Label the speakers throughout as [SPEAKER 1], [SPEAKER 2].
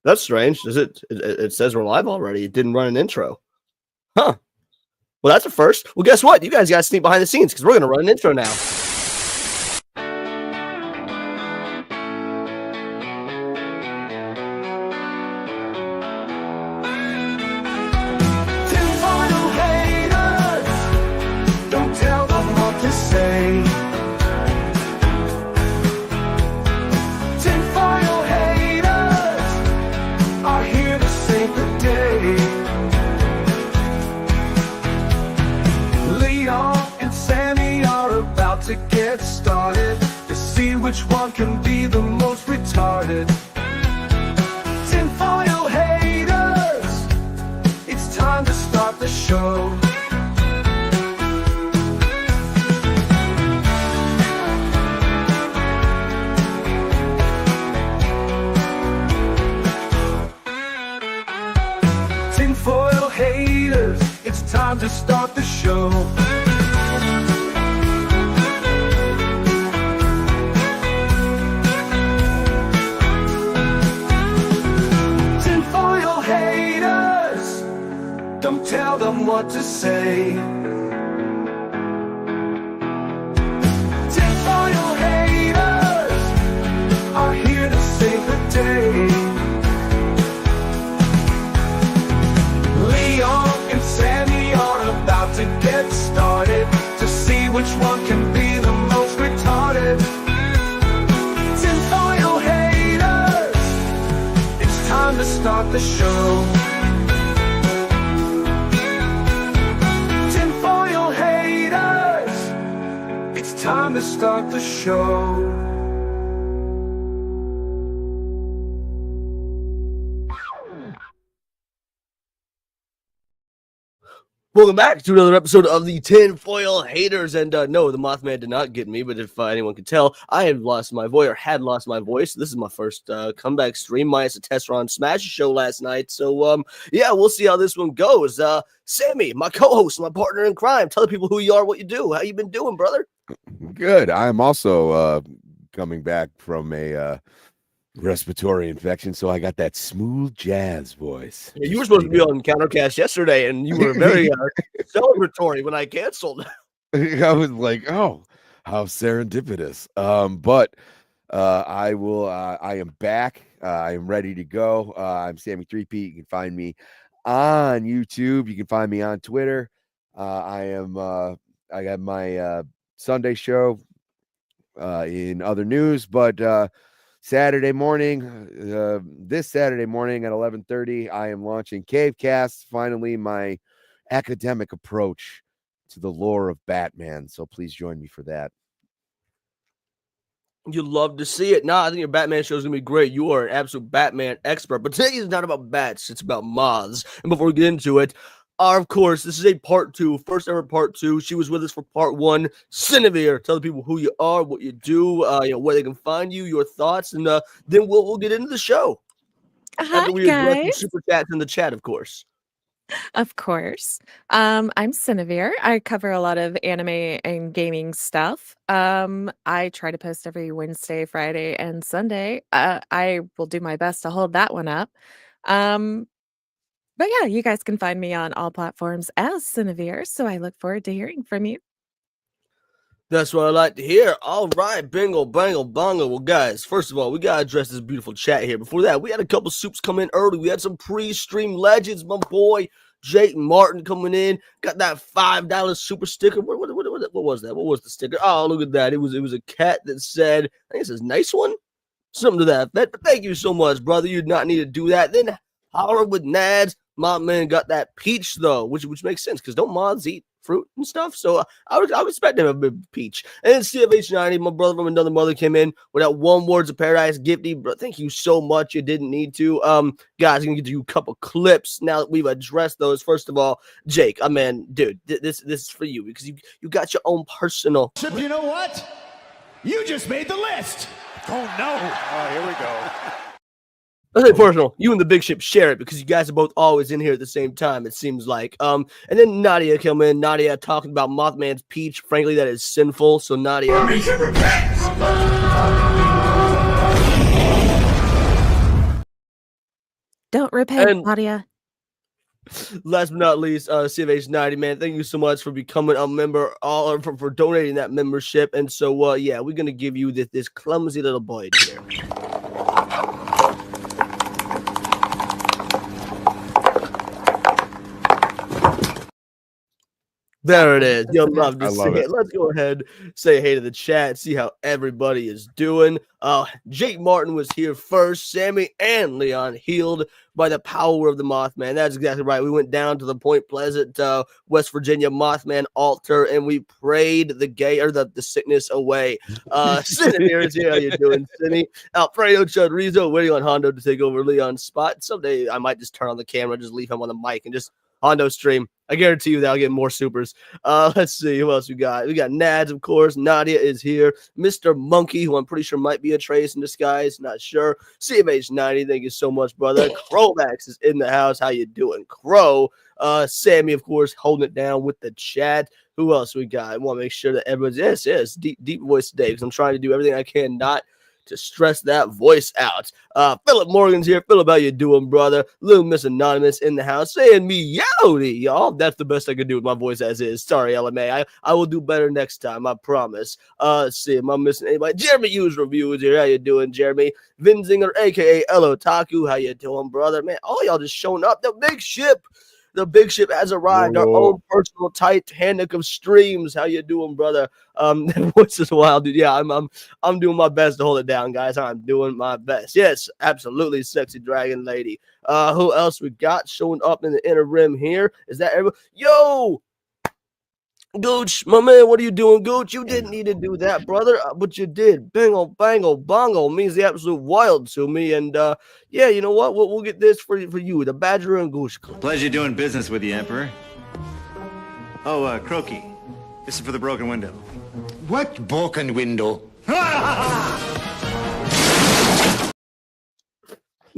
[SPEAKER 1] That's strange. Does it says we're live already. It didn't run an intro. Huh. Well, that's a first. Well, guess what? You guys got to sneak behind the scenes because we're going to run an intro now.
[SPEAKER 2] Tinfoil haters, don't tell them what to say. Tinfoil haters are here to save the day. Leon and Sammy are about to get started to see which one can be the most retarded. Tinfoil haters, it's time to start the show. Tinfoil haters, it's time to start the show. Tinfoil haters, don't tell them what to say. Tinfoil haters are here to save the day. Leon and Sammy are about to get started to see which one can be the most retarded. Tinfoil haters, it's time to start the show. Tinfoil haters, it's time to start the show.
[SPEAKER 1] Welcome back to another episode of the Tinfoil Haters. And no, the Mothman did not get me, but if anyone could tell, I have lost my voice or had lost my voice. This is my first comeback stream minus a test run Smash show last night. So yeah, we'll see how this one goes. Sammy, my co-host, my partner in crime, tell the people who you are, what you do. How you been doing, brother?
[SPEAKER 3] Good. I'm also coming back from a respiratory infection, so I got that smooth jazz voice.
[SPEAKER 1] Yeah, you were supposed to be on Countercast yesterday, and you were very celebratory when I canceled.
[SPEAKER 3] I was like, oh, how serendipitous. But I am back. I am ready to go. I'm Sammy 3P. You can find me on YouTube. You can find me on Twitter. I got my Sunday show in other news, but Saturday morning, this Saturday morning at 11:30, I am launching Cavecast, finally my academic approach to the lore of Batman. So please join me for that.
[SPEAKER 1] You love to see it. Nah, I think your Batman show is going to be great. You are an absolute Batman expert. But today is not about bats. It's about moths. And before we get into it, of course, this is a part 2, first ever part 2. She was with us for part 1. Cinevere, tell the people who you are, what you do, where they can find you, your thoughts, and then we'll get into the show.
[SPEAKER 4] Hi,
[SPEAKER 1] we address the
[SPEAKER 4] guys.
[SPEAKER 1] super chats in the chat, of course.
[SPEAKER 4] Of course. I'm Cinevere. I cover a lot of anime and gaming stuff. I try to post every Wednesday, Friday, and Sunday. I will do my best to hold that one up. But yeah, you guys can find me on all platforms as Cinevere, so I look forward to hearing from you.
[SPEAKER 1] That's what I like to hear. All right, bingo, bangle, bongo. Well, guys, first of all, we got to address this beautiful chat here. Before that, we had a couple soups come in early. We had some pre-stream legends. My boy, Jake Martin coming in. Got that $5 super sticker. What was that? What was the sticker? Oh, look at that. It was a cat that said, I think it says nice one. Something to that effect. But thank you so much, brother. You did not need to do that. Then Holler with Nads. My man got that peach, though, which makes sense because don't moths eat fruit and stuff? So I would expect him a bit peach. And then CFH90, my brother from another mother, came in with that one Words of Paradise gifty. Bro, thank you so much. You didn't need to. Guys, I'm gonna get you a couple clips now that we've addressed those. First of all, Jake, I mean, dude, this is for you because you got your own personal.
[SPEAKER 5] You know what? You just made the list. Oh no! Oh, here we go.
[SPEAKER 1] Let's say personal. You and the big ship share it because you guys are both always in here at the same time, it seems like. And then Nadia came in. Nadia talking about Mothman's peach. Frankly, that is sinful. So Nadia.
[SPEAKER 4] Don't repent,
[SPEAKER 1] And
[SPEAKER 4] Claudia.
[SPEAKER 1] last but not least, CFH90, man, thank you so much for becoming a member, or for donating that membership. And so, yeah, we're gonna give you this clumsy little boy here. There it is. You'll love to
[SPEAKER 3] I
[SPEAKER 1] see
[SPEAKER 3] love
[SPEAKER 1] it.
[SPEAKER 3] it.
[SPEAKER 1] Let's go ahead, say hey to the chat, see how everybody is doing. Jake Martin was here first. Sammy and Leon healed by the power of the Mothman. That's exactly right. We went down to the Point Pleasant, West Virginia Mothman altar, and we prayed the sickness away. Cindy here is here. How you doing, Cindy? Alfredo Chudrizo waiting on Hondo to take over Leon's spot. Someday I might just turn on the camera, just leave him on the mic, and just Hondo stream. I guarantee you that I'll get more supers. Let's see who else we got. We got Nads, of course. Nadia is here. Mr. Monkey, who I'm pretty sure might be a Trace in disguise. Not sure. CMH90, thank you so much, brother. Crowmax is in the house. How you doing, Crow? Sammy, of course, holding it down with the chat. Who else we got? I want to make sure that everyone's deep voice today, because I'm trying to do everything I can not to stress that voice out. Philip Morgan's here. Philip, how you doing, brother? Little Miss Anonymous in the house saying me yowdy, y'all. That's the best I can do with my voice as is. Sorry, LMA. I will do better next time, I promise. Let's see, am I missing anybody? Jeremy Hughes Review is here. How you doing, Jeremy? Vinzinger, aka Elo Taku. How you doing, brother? Man, all y'all just showing up. The big ship. The big ship has arrived. Our own personal Titanic of streams. How you doing, brother? Once in a while, dude. Yeah, I'm doing my best to hold it down, guys. I'm doing my best. Yes, absolutely, sexy dragon lady. Who else we got showing up in the inner rim here? Is that everyone? Yo, Gooch, my man, what are you doing, Gooch? You didn't need to do that, brother, but you did. Bingo, bango, bongo means the absolute wild to me. And yeah, you know what? We'll get this for you, the Badger and Gooch Club.
[SPEAKER 6] Pleasure doing business with you, Emperor. Oh, Croaky, this is for the broken window.
[SPEAKER 5] What broken window?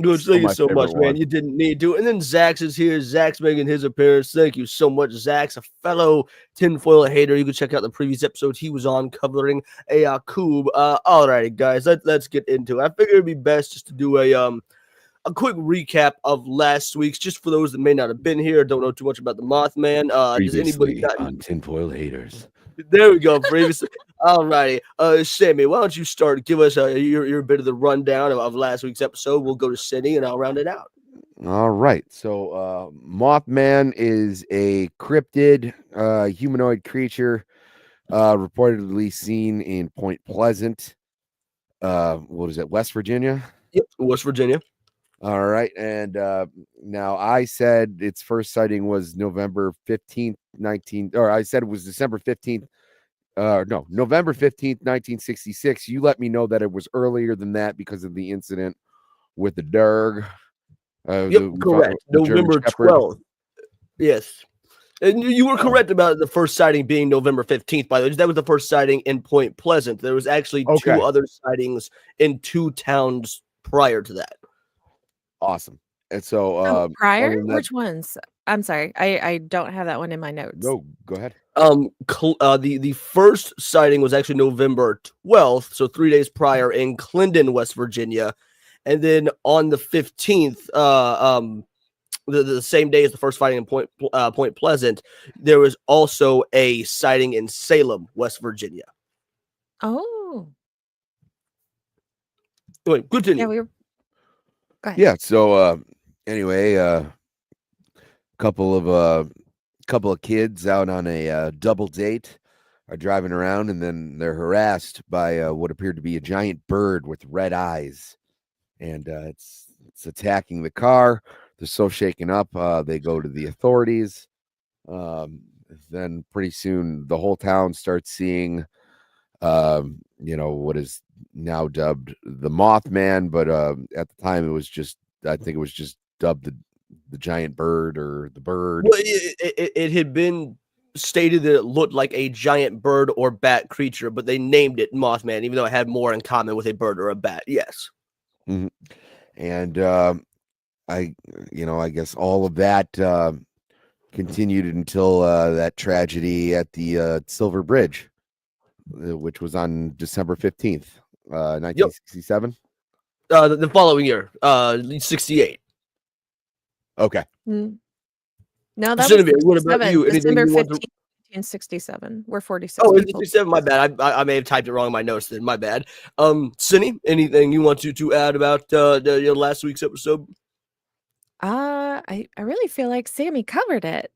[SPEAKER 1] Gooch, thank you so much, man. You didn't need to. And then Zax is here. Zax making his appearance. Thank you so much, Zax, a fellow tinfoil hater. You can check out the previous episode he was on covering a Coob. Alrighty, guys, let's get into it. I figured it'd be best just to do a quick recap of last week's, just for those that may not have been here, don't know too much about the Mothman. Does anybody got
[SPEAKER 3] on tinfoil haters?
[SPEAKER 1] There we go. Previously, all righty. Sammy, why don't you start? Give us your bit of the rundown of last week's episode. We'll go to Cindy, and I'll round it out.
[SPEAKER 3] All right. So, Mothman is a cryptid, humanoid creature, reportedly seen in Point Pleasant. What is it? West Virginia.
[SPEAKER 1] Yep, West Virginia.
[SPEAKER 3] All right. And now I said its first sighting was November 15th, I said it was December 15th. No, November 15th, 1966. You let me know that it was earlier than that because of the incident with the Derg.
[SPEAKER 1] Yep, correct. November 12th. Yes. And you were correct about the first sighting being November 15th, by the way. That was the first sighting in Point Pleasant. There was actually two other sightings in two towns prior to that.
[SPEAKER 3] Awesome. And so
[SPEAKER 4] prior? Which ones? I'm sorry. I don't have that one in my notes.
[SPEAKER 3] No, go ahead.
[SPEAKER 1] The first sighting was actually November 12th, so 3 days prior in Clinton, West Virginia. And then on the 15th, the same day as the first sighting in Point Pleasant, there was also a sighting in Salem, West Virginia.
[SPEAKER 4] Oh.
[SPEAKER 1] Wait, continue.
[SPEAKER 4] Yeah, we were. Go ahead.
[SPEAKER 3] Yeah. So anyway, couple of kids out on a double date are driving around, and then they're harassed by what appeared to be a giant bird with red eyes, and it's attacking the car. They're so shaken up, they go to the authorities. Then pretty soon the whole town starts seeing what is now dubbed the Mothman, but at the time I think it was just dubbed the giant bird or the bird.
[SPEAKER 1] Well, it had been stated that it looked like a giant bird or bat creature, but they named it Mothman, even though it had more in common with a bird or a bat. Yes.
[SPEAKER 3] Mm-hmm. And I guess all of that continued until that tragedy at the Silver Bridge, which was on December 15th, 1967.
[SPEAKER 1] The following year, 68.
[SPEAKER 3] Okay.
[SPEAKER 4] Mm. No, that was
[SPEAKER 1] Genevieve, what about
[SPEAKER 4] 67.
[SPEAKER 1] you? Anything
[SPEAKER 4] December
[SPEAKER 1] you want to?
[SPEAKER 4] 15th, 1967. We're 46
[SPEAKER 1] Oh, it's
[SPEAKER 4] people.
[SPEAKER 1] 67. My bad. I may have typed it wrong in my notes. Then my bad. Cindy, anything you want to add about last week's episode?
[SPEAKER 4] I really feel like Sammy covered it.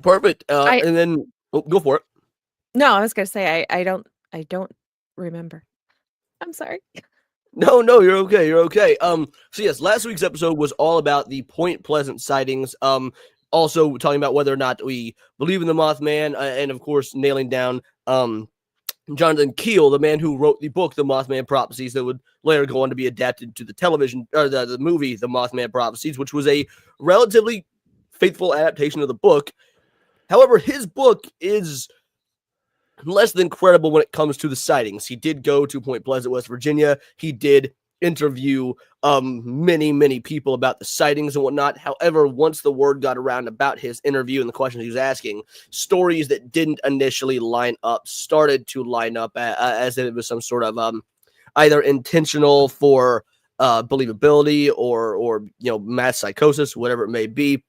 [SPEAKER 1] Perfect.
[SPEAKER 4] I
[SPEAKER 1] And then go for it.
[SPEAKER 4] No, I was gonna say I don't remember. I'm sorry.
[SPEAKER 1] No, you're okay. You're okay. So yes, last week's episode was all about the Point Pleasant sightings. Also talking about whether or not we believe in the Mothman, and of course nailing down Jonathan Keel, the man who wrote the book, The Mothman Prophecies, that would later go on to be adapted to the television or the movie, The Mothman Prophecies, which was a relatively faithful adaptation of the book. However, his book is less than credible when it comes to the sightings. He did go to Point Pleasant, West Virginia. He did interview many people about the sightings and whatnot. However, once the word got around about his interview and the questions he was asking, stories that didn't initially line up started to line up as if it was some sort of either intentional for believability or mass psychosis, whatever it may be.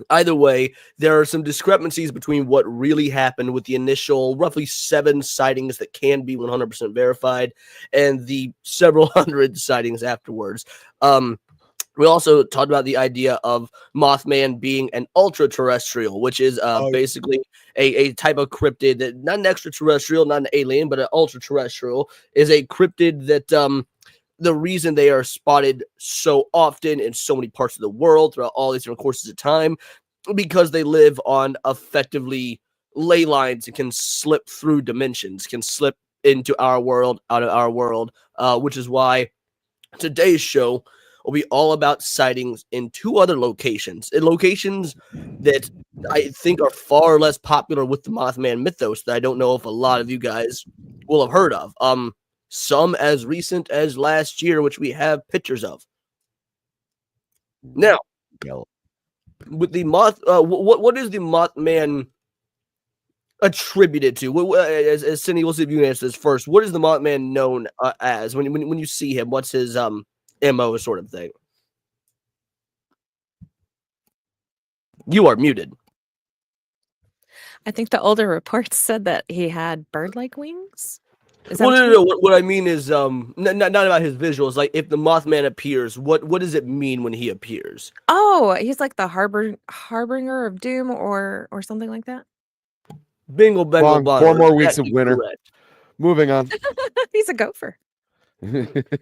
[SPEAKER 1] Either way, there are some discrepancies between what really happened with the initial roughly 7 sightings that can be 100% verified and the several hundred sightings afterwards. We also talked about the idea of Mothman being an ultra-terrestrial, which is basically a type of cryptid that not an extraterrestrial, not an alien, but an ultra-terrestrial is a cryptid that the reason they are spotted so often in so many parts of the world throughout all these different courses of time, because they live on effectively ley lines and can slip through dimensions, can slip into our world, out of our world, which is why today's show will be all about sightings in 2 other locations, in locations that I think are far less popular with the Mothman mythos that I don't know if a lot of you guys will have heard of. Some as recent as last year, which we have pictures of. Now, with the what is the Mothman attributed to? As Cindy, we'll see if you can answer this first. What is the Mothman known as when you see him? What's his MO sort of thing? You are muted.
[SPEAKER 4] I think the older reports said that he had bird-like wings. Is that
[SPEAKER 1] Well,
[SPEAKER 4] what you
[SPEAKER 1] no.
[SPEAKER 4] mean?
[SPEAKER 1] What I mean is not about his visuals. Like, if the Mothman appears, what does it mean when he appears?
[SPEAKER 4] Oh, he's like the harbinger of doom or something like that.
[SPEAKER 1] Bingo, bango,
[SPEAKER 3] Wrong.
[SPEAKER 1] bongo.
[SPEAKER 3] 4 more weeks of
[SPEAKER 1] Exactly
[SPEAKER 3] winter.
[SPEAKER 1] correct.
[SPEAKER 3] Moving on.
[SPEAKER 4] He's a gopher.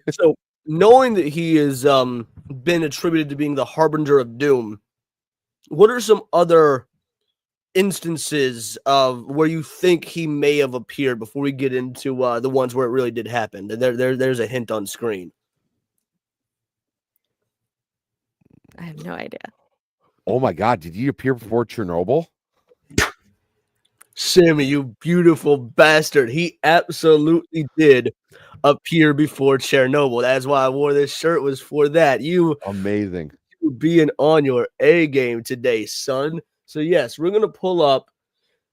[SPEAKER 1] So, knowing that he has been attributed to being the harbinger of doom, what are some other instances of where you think he may have appeared before we get into the ones where it really did happen? There's a hint on screen.
[SPEAKER 4] I have no idea.
[SPEAKER 3] Oh my God. Did you appear before Chernobyl?
[SPEAKER 1] Sammy, you beautiful bastard. He absolutely did appear before Chernobyl. That's why I wore this shirt, was for that. You
[SPEAKER 3] Amazing.
[SPEAKER 1] being on your A game today, son. So yes, we're gonna pull up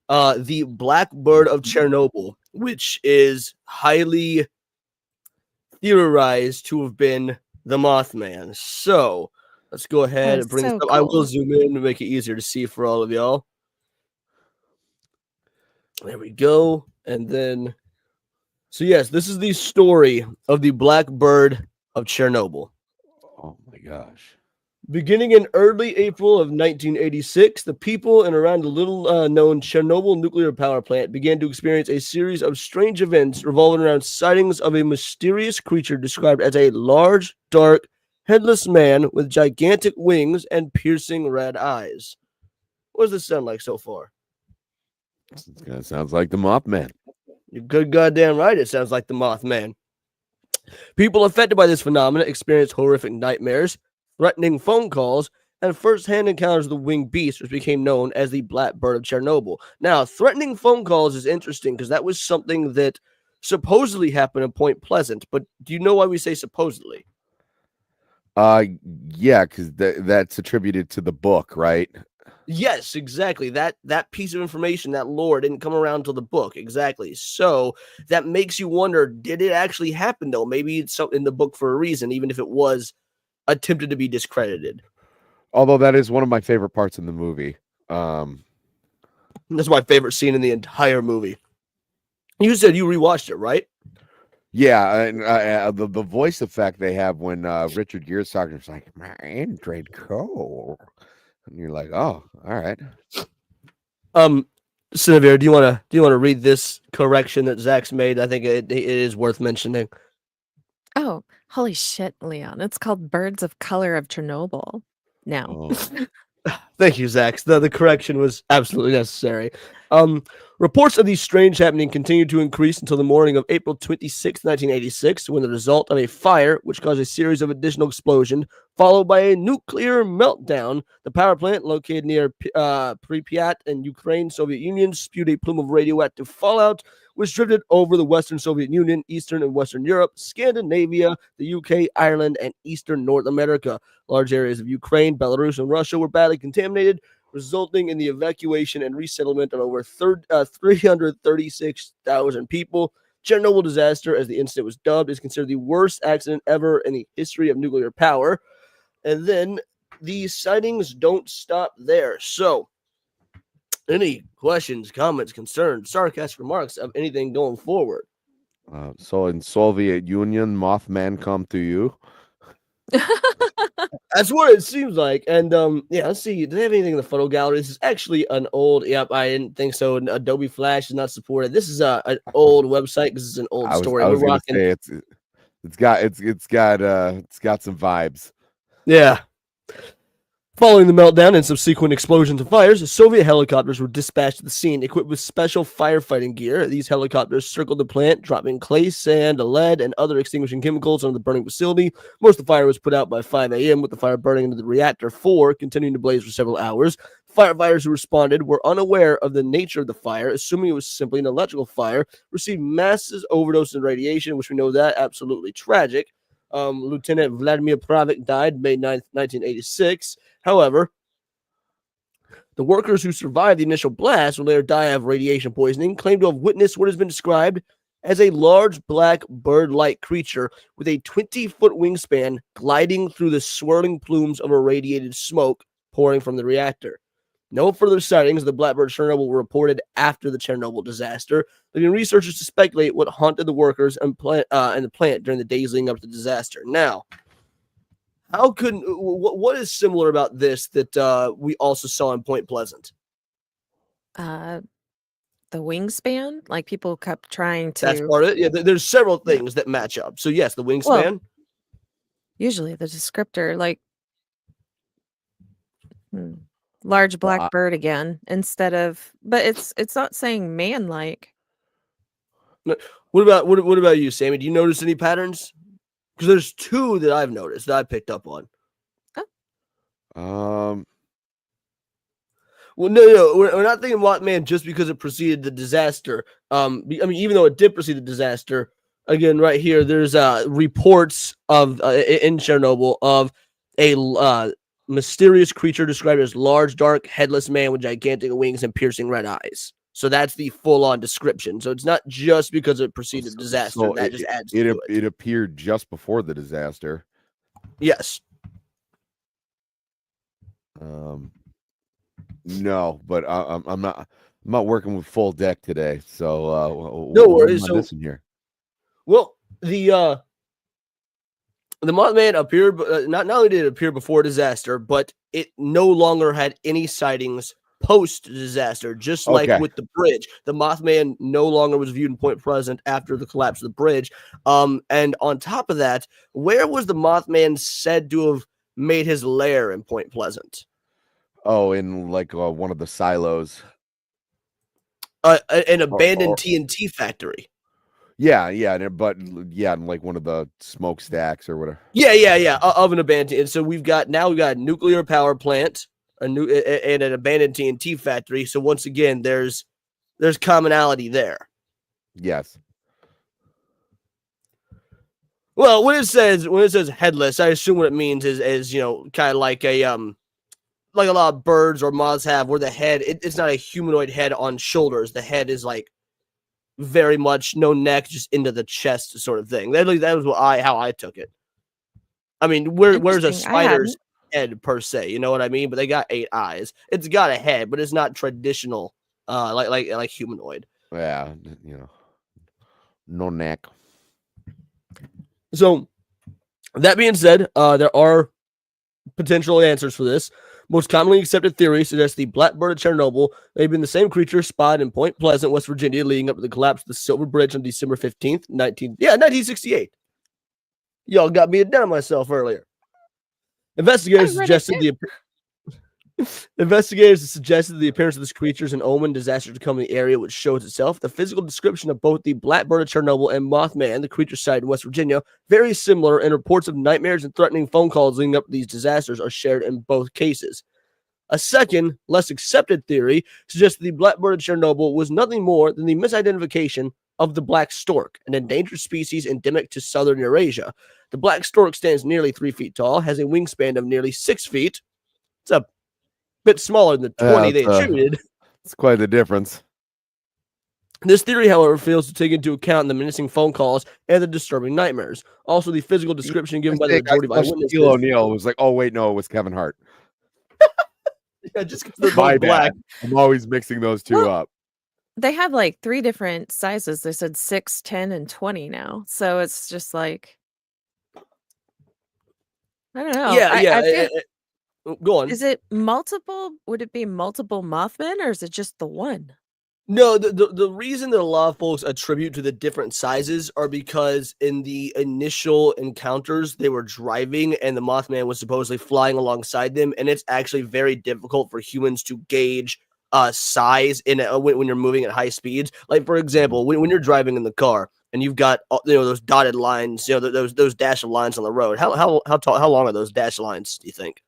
[SPEAKER 1] the Blackbird of Chernobyl, which is highly theorized to have been the Mothman. So let's go ahead and bring this
[SPEAKER 4] so
[SPEAKER 1] up. I will
[SPEAKER 4] cool.
[SPEAKER 1] zoom in to make it easier to see for all of y'all. There we go. And then, so yes, this is the story of the Blackbird of Chernobyl.
[SPEAKER 3] Oh my gosh.
[SPEAKER 1] Beginning in early April of 1986, the people in around the little-known Chernobyl nuclear power plant began to experience a series of strange events revolving around sightings of a mysterious creature described as a large, dark, headless man with gigantic wings and piercing red eyes. What does this sound like so far?
[SPEAKER 3] That sounds like the Mothman.
[SPEAKER 1] You're good goddamn right it sounds like the Mothman. People affected by this phenomenon experienced horrific nightmares, threatening phone calls, and first-hand encounters with the winged beast, which became known as the Blackbird of Chernobyl. Now, threatening phone calls is interesting because that was something that supposedly happened in Point Pleasant, but do you know why we say supposedly?
[SPEAKER 3] Yeah, because that's attributed to the book, right?
[SPEAKER 1] Yes, exactly. That piece of information, that lore, didn't come around till the book. Exactly. So that makes you wonder, did it actually happen, though? Maybe it's in the book for a reason, even if it was attempted to be discredited.
[SPEAKER 3] Although that is one of my favorite parts in the movie.
[SPEAKER 1] That's my favorite scene in the entire movie. You said you rewatched it, right?
[SPEAKER 3] Yeah, and the voice effect they have when Richard Gere's talking, it's like, my Indrid Cold. And you're like, oh, all right.
[SPEAKER 1] Sinavir, do you want to read this correction that Zach's made? I think it is worth mentioning.
[SPEAKER 4] Oh, holy shit, Leon. It's called Birds of Color of Chernobyl. Now.
[SPEAKER 3] Oh.
[SPEAKER 1] Thank you, Zach. The correction was absolutely necessary. Reports of these strange happenings continued to increase until the morning of April 26, 1986, when the result of a fire, which caused a series of additional explosions, followed by a nuclear meltdown. The power plant located near Pripyat in Ukraine, Soviet Union, spewed a plume of radioactive fallout, which drifted over the Western Soviet Union, Eastern and Western Europe, Scandinavia, the UK, Ireland, and Eastern North America. Large areas of Ukraine, Belarus, and Russia were badly contaminated, resulting in the evacuation and resettlement of over 336,000 people. Chernobyl disaster, as the incident was dubbed, is considered the worst accident ever in the history of nuclear power. And then the sightings don't stop there. So, any questions, comments, concerns, sarcastic remarks of anything going forward?
[SPEAKER 3] So in Soviet Union, Mothman come to you.
[SPEAKER 1] That's what it seems like. And yeah, let's see. Do they have anything in the photo gallery? This is actually an old. Yep, I didn't think so. Adobe Flash is not supported. This is an old website because it's an old story.
[SPEAKER 3] I was
[SPEAKER 1] We're
[SPEAKER 3] gonna
[SPEAKER 1] rocking.
[SPEAKER 3] say it's got some vibes.
[SPEAKER 1] Yeah. Following the meltdown and subsequent explosions and fires, Soviet helicopters were dispatched to the scene, equipped with special firefighting gear. These helicopters circled the plant, dropping clay, sand, lead, and other extinguishing chemicals on the burning facility. Most of the fire was put out by 5 a.m., with the fire burning into the reactor 4, continuing to blaze for several hours. Firefighters who responded were unaware of the nature of the fire, assuming it was simply an electrical fire, received massive overdose in radiation, which we know that absolutely tragic. Lieutenant Vladimir Pravik died May 9th, 1986. However, the workers who survived the initial blast will later die of radiation poisoning, claim to have witnessed what has been described as a large black bird-like creature with a 20-foot wingspan gliding through the swirling plumes of irradiated smoke pouring from the reactor. No further sightings of the Blackbird Chernobyl were reported after the Chernobyl disaster, leading researchers to speculate what haunted the workers and the plant during the days leading up to the disaster. Now, what is similar about this that we also saw in Point Pleasant?
[SPEAKER 4] The wingspan, like people kept trying to.
[SPEAKER 1] That's part of it. Yeah, there's several things that match up. So yes, the wingspan.
[SPEAKER 4] Usually the descriptor, like large black bird again, instead of, but it's not saying man-like.
[SPEAKER 1] What about you, Sammy? Do you notice any patterns? Because there's two that I've noticed that I picked up on. Well, no, we're not thinking Mothman just because it preceded the disaster. I mean, even though it did precede the disaster, again, right here, there's reports of in Chernobyl of a mysterious creature described as large, dark, headless man with gigantic wings and piercing red eyes. So that's the full-on description. So it's not just because it preceded the disaster. So that just adds to it.
[SPEAKER 3] It appeared just before the disaster.
[SPEAKER 1] Yes.
[SPEAKER 3] No, but I'm not working with full deck today. So
[SPEAKER 1] no worries.
[SPEAKER 3] What am I missing here?
[SPEAKER 1] Well, the Mothman appeared. Not only did it appear before disaster, but it no longer had any sightings post-disaster, just like with the bridge. The Mothman no longer was viewed in Point Pleasant after the collapse of the bridge. And on top of that, where was the Mothman said to have made his lair in Point Pleasant?
[SPEAKER 3] Oh, in like one of the silos.
[SPEAKER 1] An abandoned TNT factory.
[SPEAKER 3] Yeah, but like one of the smokestacks or whatever.
[SPEAKER 1] Yeah, of an abandoned. And so we've got a nuclear power plant, and an abandoned TNT factory. So once again, there's commonality there. Yes. Well, when it says headless, I assume what it means is kind of like like a lot of birds or moths have, where the head it's not a humanoid head on shoulders. The head is like very much no neck, just into the chest sort of thing. That was how I took it. I mean, where's a
[SPEAKER 4] Interesting. I
[SPEAKER 1] spider's
[SPEAKER 4] hadn't.
[SPEAKER 1] head per se? You know what I mean? But they got 8 eyes. It's got a head, but it's not traditional, like humanoid.
[SPEAKER 3] Yeah, no neck.
[SPEAKER 1] So that being said, there are potential answers for this. Most commonly accepted theory suggests the Blackbird of Chernobyl may have been the same creature spotted in Point Pleasant, West Virginia, leading up to the collapse of the Silver Bridge on December 15th, 1968. Y'all got me ahead of myself earlier. Investigators
[SPEAKER 4] read it
[SPEAKER 1] suggested Investigators suggested the appearance of this creature is an omen disaster to come in the area, which shows itself. The physical description of both the Blackbird of Chernobyl and Mothman, the creature sighted in West Virginia, very similar, and reports of nightmares and threatening phone calls leading up to these disasters are shared in both cases. A second, less accepted theory suggests that the Blackbird of Chernobyl was nothing more than the misidentification of the black stork, an endangered species endemic to southern Eurasia. The black stork stands nearly 3 feet tall, has a wingspan of nearly 6 feet. It's a bit smaller than the 20 they attributed.
[SPEAKER 3] It's quite the difference.
[SPEAKER 1] This theory, however, fails to take into account the menacing phone calls and the disturbing nightmares. Also, the physical description given by the majority of eyewitnesses.
[SPEAKER 3] Shaquille O'Neal was like, oh, wait, no, it was Kevin Hart.
[SPEAKER 1] Yeah, just because they're
[SPEAKER 3] My
[SPEAKER 1] both black.
[SPEAKER 3] bad. I'm always mixing those two up.
[SPEAKER 4] They have like 3 different sizes. They said 6, 10, and 20 now. So it's just like, I don't know.
[SPEAKER 1] Yeah,
[SPEAKER 4] I feel,
[SPEAKER 1] go on.
[SPEAKER 4] is it multiple? Would it be multiple Mothman, or is it just the one?
[SPEAKER 1] No, the reason that a lot of folks attribute to the different sizes are because in the initial encounters, they were driving and the Mothman was supposedly flying alongside them. And it's actually very difficult for humans to gauge size when you're moving at high speeds. Like, for example, when you're driving in the car and you've got those dotted lines, those dash of lines on the road. How long are those dash lines, do you think?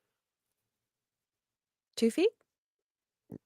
[SPEAKER 4] 2 feet?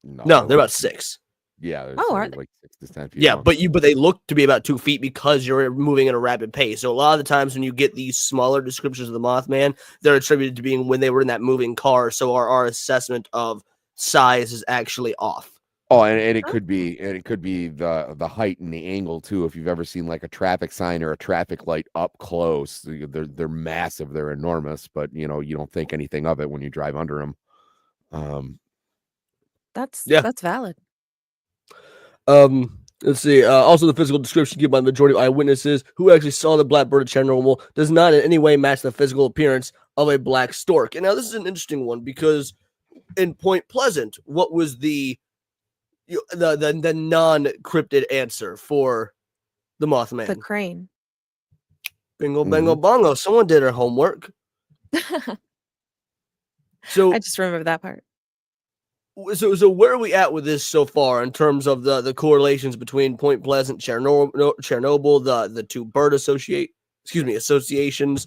[SPEAKER 1] No, they're about 6.
[SPEAKER 3] Yeah, there's
[SPEAKER 4] Oh,
[SPEAKER 3] only like 6 to 10 feet.
[SPEAKER 1] Yeah,
[SPEAKER 3] long.
[SPEAKER 1] but they look to be about 2 feet because you're moving at a rapid pace. So a lot of the times when you get these smaller descriptions of the Mothman, they're attributed to being when they were in that moving car. So our assessment of size is actually off.
[SPEAKER 3] Oh, and it could be the height and the angle too. If you've ever seen like a traffic sign or a traffic light up close, they're massive, they're enormous, but you don't think anything of it when you drive under them.
[SPEAKER 4] That's valid.
[SPEAKER 1] Let's see. Also, the physical description given by the majority of eyewitnesses who actually saw the Blackbird of Chernobyl does not in any way match the physical appearance of a black stork. And now this is an interesting one because in Point Pleasant, what was the non-cryptid answer for the Mothman?
[SPEAKER 4] The crane.
[SPEAKER 1] Bingo, bango, bongo. Someone did their homework. So
[SPEAKER 4] I just remember that part.
[SPEAKER 1] So where are we at with this so far in terms of the correlations between Point Pleasant, Chernobyl, the two bird associations?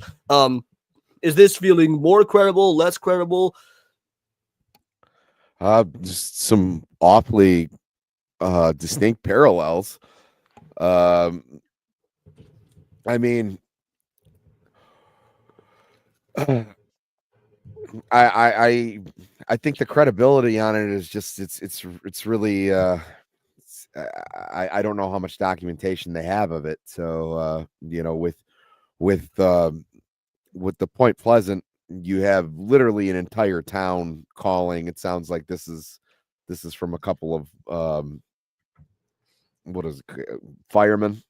[SPEAKER 1] Is this feeling more credible, less credible?
[SPEAKER 3] Just some awfully distinct parallels. I mean, I think the credibility on it is just it's really I don't know how much documentation they have of it. So with the Point Pleasant, you have literally an entire town calling. It sounds like this is from a couple of firemen.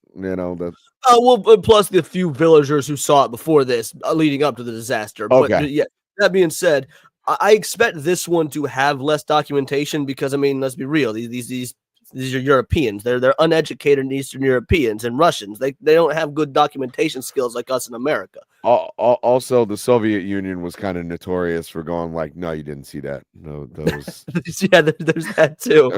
[SPEAKER 1] Plus the few villagers who saw it before this, leading up to the disaster.
[SPEAKER 3] Okay.
[SPEAKER 1] But yeah, that being said, I expect this one to have less documentation because, I mean, let's be real. These are Europeans. They're uneducated Eastern Europeans and Russians. They don't have good documentation skills like us in America.
[SPEAKER 3] Also, the Soviet Union was kind of notorious for going like, no, you didn't see that. No, those.
[SPEAKER 1] Yeah, there's that too.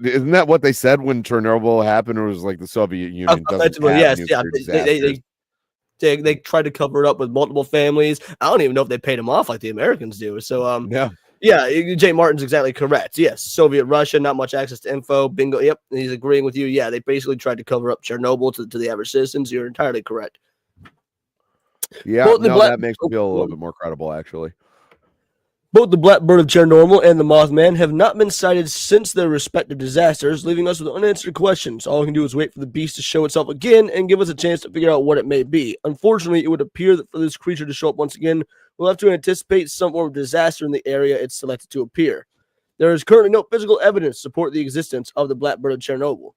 [SPEAKER 3] Isn't that what they said when Chernobyl happened? It was like the Soviet Union doesn't have nuclear disasters.
[SPEAKER 1] They tried to cover it up with multiple families. I don't even know if they paid them off like the Americans do. So yeah, Jay Martin's exactly correct. Yes, Soviet Russia, not much access to info. Bingo. Yep, he's agreeing with you. Yeah, they basically tried to cover up Chernobyl to the average citizens. You're entirely correct.
[SPEAKER 3] Yeah, that makes me feel a little bit more credible, actually.
[SPEAKER 1] Both the Blackbird of Chernobyl and the Mothman have not been sighted since their respective disasters, leaving us with unanswered questions. All we can do is wait for the beast to show itself again and give us a chance to figure out what it may be. Unfortunately, it would appear that for this creature to show up once again, we'll have to anticipate some form of disaster in the area it's selected to appear. There is currently no physical evidence to support the existence of the Blackbird of Chernobyl.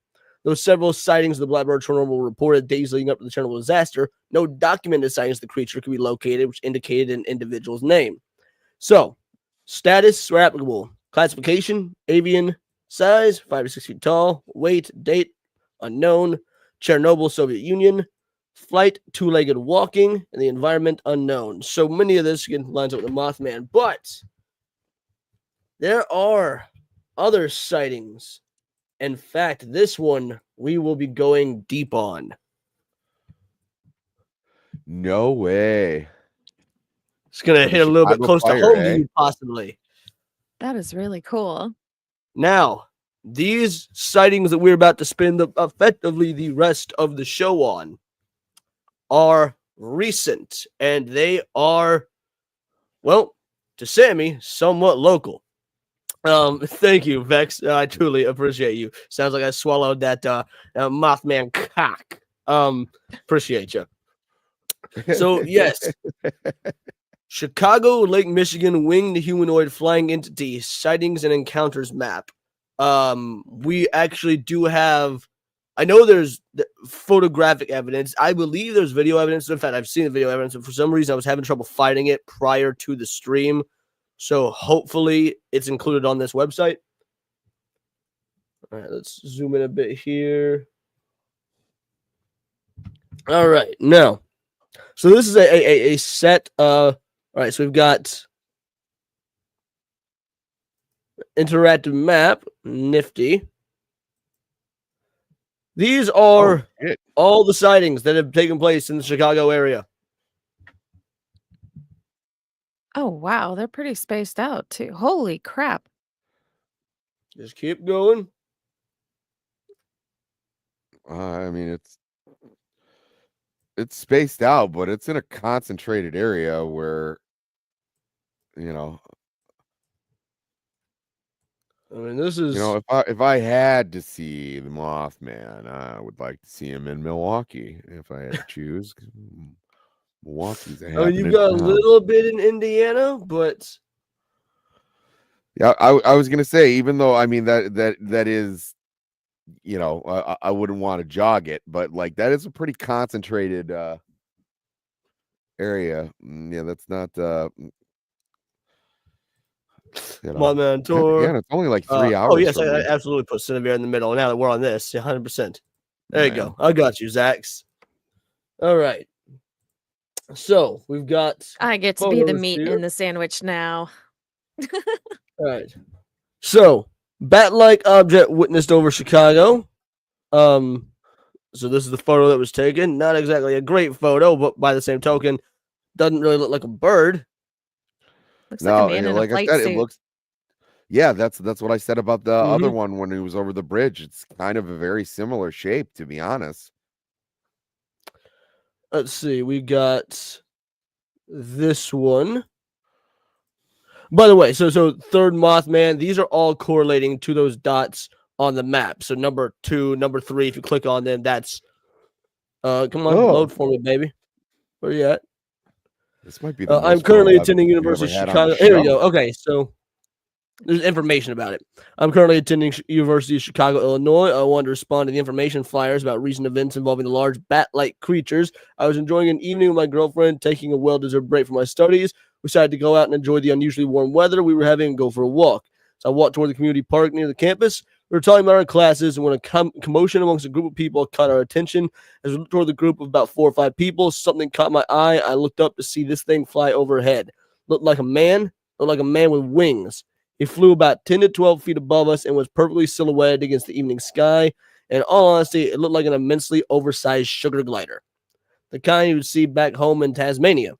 [SPEAKER 1] Though several sightings of the Blackbird of Chernobyl were reported days leading up to the Chernobyl disaster, no documented sightings of the creature could be located, which indicated an individual's name. So, status where applicable. Classification, avian, size, 5 to 6 feet tall, weight, date, unknown, Chernobyl, Soviet Union, flight, two-legged walking, and the environment unknown. So many of this again lines up with the Mothman, but there are other sightings. In fact, this one we will be going deep on.
[SPEAKER 3] No way.
[SPEAKER 1] It's going to
[SPEAKER 3] So the
[SPEAKER 1] hit a little bit
[SPEAKER 3] Chicago
[SPEAKER 1] close to
[SPEAKER 3] fire,
[SPEAKER 1] home to
[SPEAKER 3] eh?
[SPEAKER 1] you, possibly.
[SPEAKER 4] That is really cool.
[SPEAKER 1] Now, these sightings that we're about to spend effectively the rest of the show on are recent, and they are, well, to Sammy, somewhat local. Thank you, Vex. I truly appreciate you. Sounds like I swallowed that Mothman cock. Appreciate you. So, yes. Chicago, Lake Michigan, winged humanoid flying entity sightings and encounters map. We actually do have, I know there's photographic evidence. I believe there's video evidence. In fact, I've seen the video evidence, but for some reason I was having trouble finding it prior to the stream. So hopefully it's included on this website. All right, let's zoom in a bit here. All right, now, so this is a set. All right, so we've got interactive map, nifty. These are all the sightings that have taken place in the Chicago area.
[SPEAKER 4] Oh, wow. They're pretty spaced out, too. Holy crap.
[SPEAKER 1] Just keep going.
[SPEAKER 3] I mean, it's spaced out, but it's in a concentrated area where, you know,
[SPEAKER 1] I mean, this is,
[SPEAKER 3] if I had to see the Mothman, I would like to see him in Milwaukee if I had to choose. Milwaukee's
[SPEAKER 1] I mean, you've got a little bit in Indiana, but
[SPEAKER 3] yeah, I was gonna say, even though I mean that is, I wouldn't want to jog it, but like that is a pretty concentrated area. Yeah, that's not
[SPEAKER 1] Mothman tour.
[SPEAKER 3] Yeah, it's only like 3 hours.
[SPEAKER 1] Oh yes, I absolutely put Cinevere in the middle. Now that we're on this, 100%. There you go. I got you, Zax. All right. So we've got.
[SPEAKER 4] I get to be the meat in the sandwich now.
[SPEAKER 1] All right. So bat-like object witnessed over Chicago. So this is the photo that was taken. Not exactly a great photo, but by the same token, doesn't really look like a bird.
[SPEAKER 4] Looks like a man in a flight suit.
[SPEAKER 3] It looks. Yeah, that's what I said about the other one when he was over the bridge. It's kind of a very similar shape, to be honest.
[SPEAKER 1] Let's see. We got this one. By the way, so third Mothman. These are all correlating to those dots on the map. So number 2, number 3. If you click on them, that's. Come on, load for me, baby. Where you at?
[SPEAKER 3] This might be.
[SPEAKER 1] I'm currently attending University of Chicago. Here we go. Okay, so there's information about it. I'm currently attending University of Chicago, Illinois. I wanted to respond to the information flyers about recent events involving the large bat-like creatures. I was enjoying an evening with my girlfriend, taking a well-deserved break from my studies. We decided to go out and enjoy the unusually warm weather we were having and go for a walk. So I walked toward the community park near the campus. We were talking about our classes, and when a commotion amongst a group of people caught our attention, as we looked toward the group of about 4 or 5 people, something caught my eye. I looked up to see this thing fly overhead. Looked like a man with wings. He flew about 10 to 12 feet above us and was perfectly silhouetted against the evening sky. And in all honesty, it looked like an immensely oversized sugar glider, the kind you would see back home in Tasmania.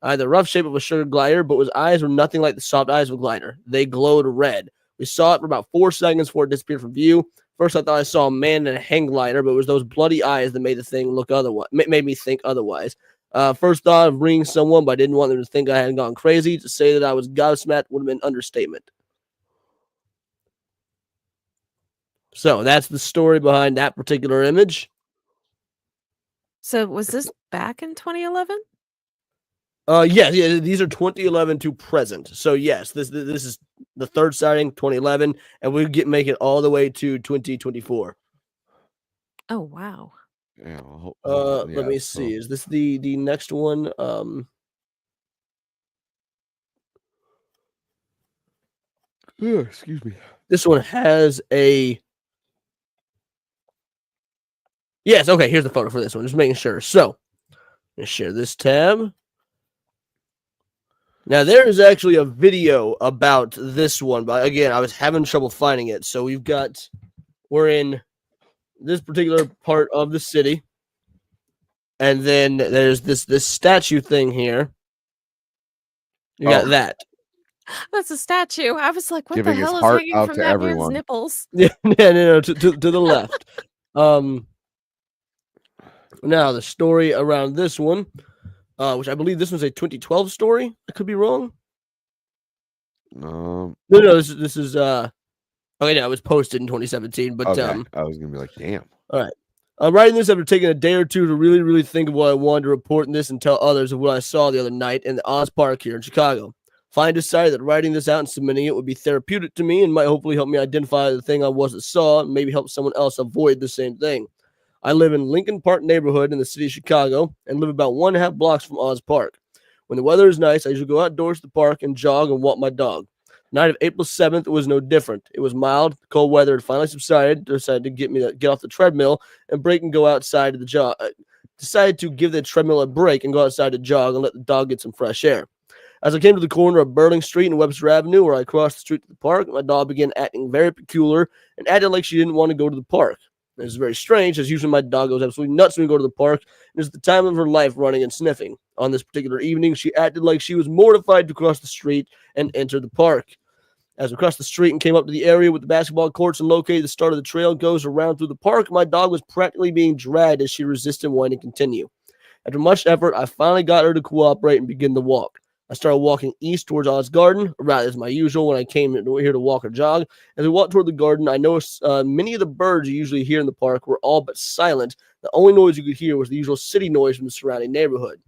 [SPEAKER 1] I had the rough shape of a sugar glider, but his eyes were nothing like the soft eyes of a glider. They glowed red. We saw it for about 4 seconds before it disappeared from view. First, I thought I saw a man in a hang glider, but it was those bloody eyes that made the thing look otherwise. Made me think otherwise. First thought of ringing someone, but I didn't want them to think I had gone crazy. To say that I was gobsmacked would have been an understatement. So that's the story behind that particular image.
[SPEAKER 4] So was this back in 2011?
[SPEAKER 1] Yeah, these are 2011 to present. So yes, this is the third sighting, 2011, and we make it all the way to 2024.
[SPEAKER 4] Oh wow.
[SPEAKER 3] Yeah,
[SPEAKER 1] Let me see. Is this the next one?
[SPEAKER 3] Excuse me.
[SPEAKER 1] This one has a. Yes, okay, here's the photo for this one. Just making sure. So, let's share this tab. Now, there is actually a video about this one, but again, I was having trouble finding it. So, we're in this particular part of the city, and then there's this statue thing here. You got that.
[SPEAKER 4] That's a statue. I was like, what
[SPEAKER 3] Giving
[SPEAKER 4] the
[SPEAKER 3] his
[SPEAKER 4] hell is
[SPEAKER 3] heart
[SPEAKER 4] hanging
[SPEAKER 3] out
[SPEAKER 4] from
[SPEAKER 3] to
[SPEAKER 4] that man's
[SPEAKER 3] everyone.
[SPEAKER 4] nipples?
[SPEAKER 1] Yeah, no, to the left. Now the story around this one, which I believe this was a 2012 story. I could be wrong. No, this is okay. No, it was posted in 2017. But
[SPEAKER 3] okay. I was gonna be like, damn.
[SPEAKER 1] All right. I'm writing this after taking a day or two to really think of what I wanted to report in this and tell others of what I saw the other night in the Oz Park here in Chicago. Finally decided that writing this out and submitting it would be therapeutic to me and might hopefully help me identify the thing I wasn't saw and maybe help someone else avoid the same thing. I live in Lincoln Park neighborhood in the city of Chicago and live about 1.5 blocks from Oz Park. When the weather is nice, I usually go outdoors to the park and jog and walk my dog. The night of April 7th was no different. It was mild, the cold weather had finally subsided, decided to get off the treadmill and break and go outside to the jog. Decided to give the treadmill a break and go outside to jog and let the dog get some fresh air. As I came to the corner of Burling Street and Webster Avenue, where I crossed the street to the park, my dog began acting very peculiar and acted like she didn't want to go to the park. This is very strange, as usually my dog goes absolutely nuts when we go to the park, and it's the time of her life running and sniffing. On this particular evening, she acted like she was mortified to cross the street and enter the park. As we crossed the street and came up to the area with the basketball courts and located the start of the trail goes around through the park, my dog was practically being dragged as she resisted wanting to continue. After much effort, I finally got her to cooperate and begin the walk. I started walking east towards Oz Garden, or rather as my usual when I came here to walk or jog. As we walked toward the garden, I noticed many of the birds you usually hear in the park were all but silent. The only noise you could hear was the usual city noise from the surrounding neighborhood.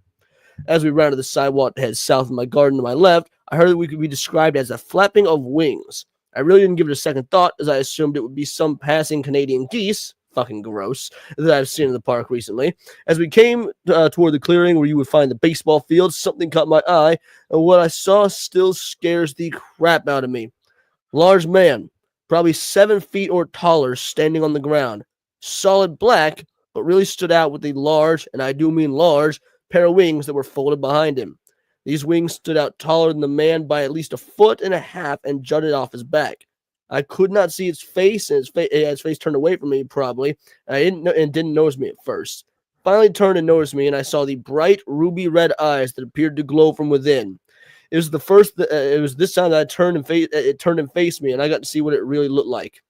[SPEAKER 1] As we rounded the sidewalk to head south of my garden to my left, I heard that we could be described as a flapping of wings. I really didn't give it a second thought, as I assumed it would be some passing Canadian geese, fucking gross, that I've seen in the park recently. As we came toward the clearing where you would find the baseball field, something caught my eye, and what I saw still scares the crap out of me. Large man, probably 7 feet or taller, standing on the ground. Solid black, but really stood out with a large, and I do mean large, pair of wings that were folded behind him. These wings stood out taller than the man by at least 1.5 feet and jutted off his back. I could not see its face, and its face turned away from me probably, and didn't notice me at first. Finally turned and noticed me, and I saw the bright ruby red eyes that appeared to glow from within. It was this time that it turned and faced me, and I got to see what it really looked like.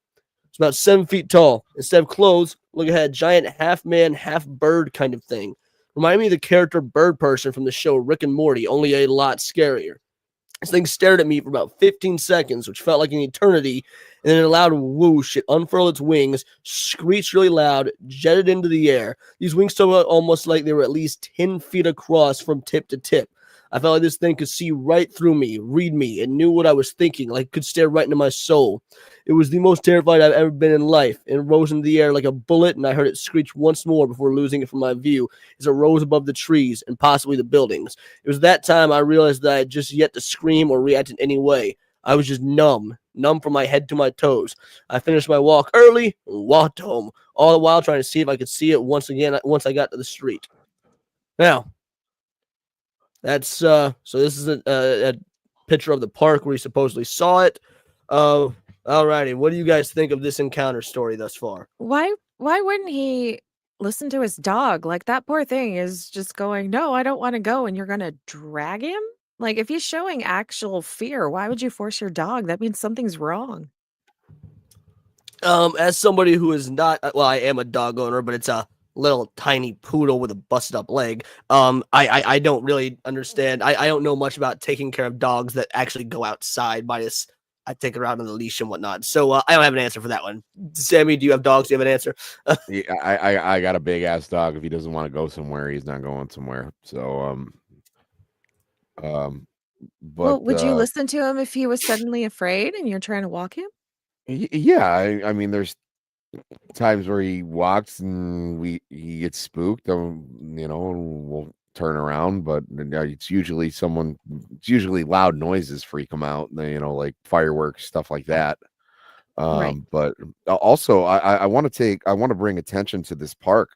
[SPEAKER 1] It's about 7 feet tall. Instead of clothes, look, it had a giant half man, half bird kind of thing. Reminded me of the character Bird Person from the show Rick and Morty, only a lot scarier. This thing stared at me for about 15 seconds, which felt like an eternity, and then in a loud whoosh, it unfurled its wings, screeched really loud, jetted into the air. These wings stood out almost like they were at least 10 feet across from tip to tip. I felt like this thing could see right through me, read me, and knew what I was thinking, like it could stare right into my soul. It was the most terrified I've ever been in life. It rose into the air like a bullet, and I heard it screech once more before losing it from my view as it rose above the trees and possibly the buildings. It was that time I realized that I had just yet to scream or react in any way. I was just numb from my head to my toes. I finished my walk early and walked home, all the while trying to see if I could see it once I got to the street. Now, that's so this is a picture of the park where he supposedly saw it. Alrighty, what do you guys think of this encounter story thus far?
[SPEAKER 4] Why wouldn't he listen to his dog? Like, that poor thing is just going, "No, I don't wanna go," and you're gonna drag him? Like, if he's showing actual fear, why would you force your dog? That means something's wrong.
[SPEAKER 1] As somebody who is not, well, I am a dog owner, but it's a little tiny poodle with a busted up leg. I don't really understand. I don't know much about taking care of dogs that actually go outside. Minus I take her out on the leash and whatnot. So I don't have an answer for that one. Sammy, do you have dogs? Do you have an anser?
[SPEAKER 3] Yeah, I got a big ass dog. If he doesn't want to go somewhere, he's not going somewhere. So
[SPEAKER 4] Well,
[SPEAKER 3] but
[SPEAKER 4] would you listen to him if he was suddenly afraid and you're trying to walk him?
[SPEAKER 3] yeah, I mean, there's times where he walks and he gets spooked. You know, and we'll turn around, but it's usually it's usually loud noises freak him out. You know, like fireworks, stuff like that.
[SPEAKER 4] Right.
[SPEAKER 3] But also, I want to bring attention to this park.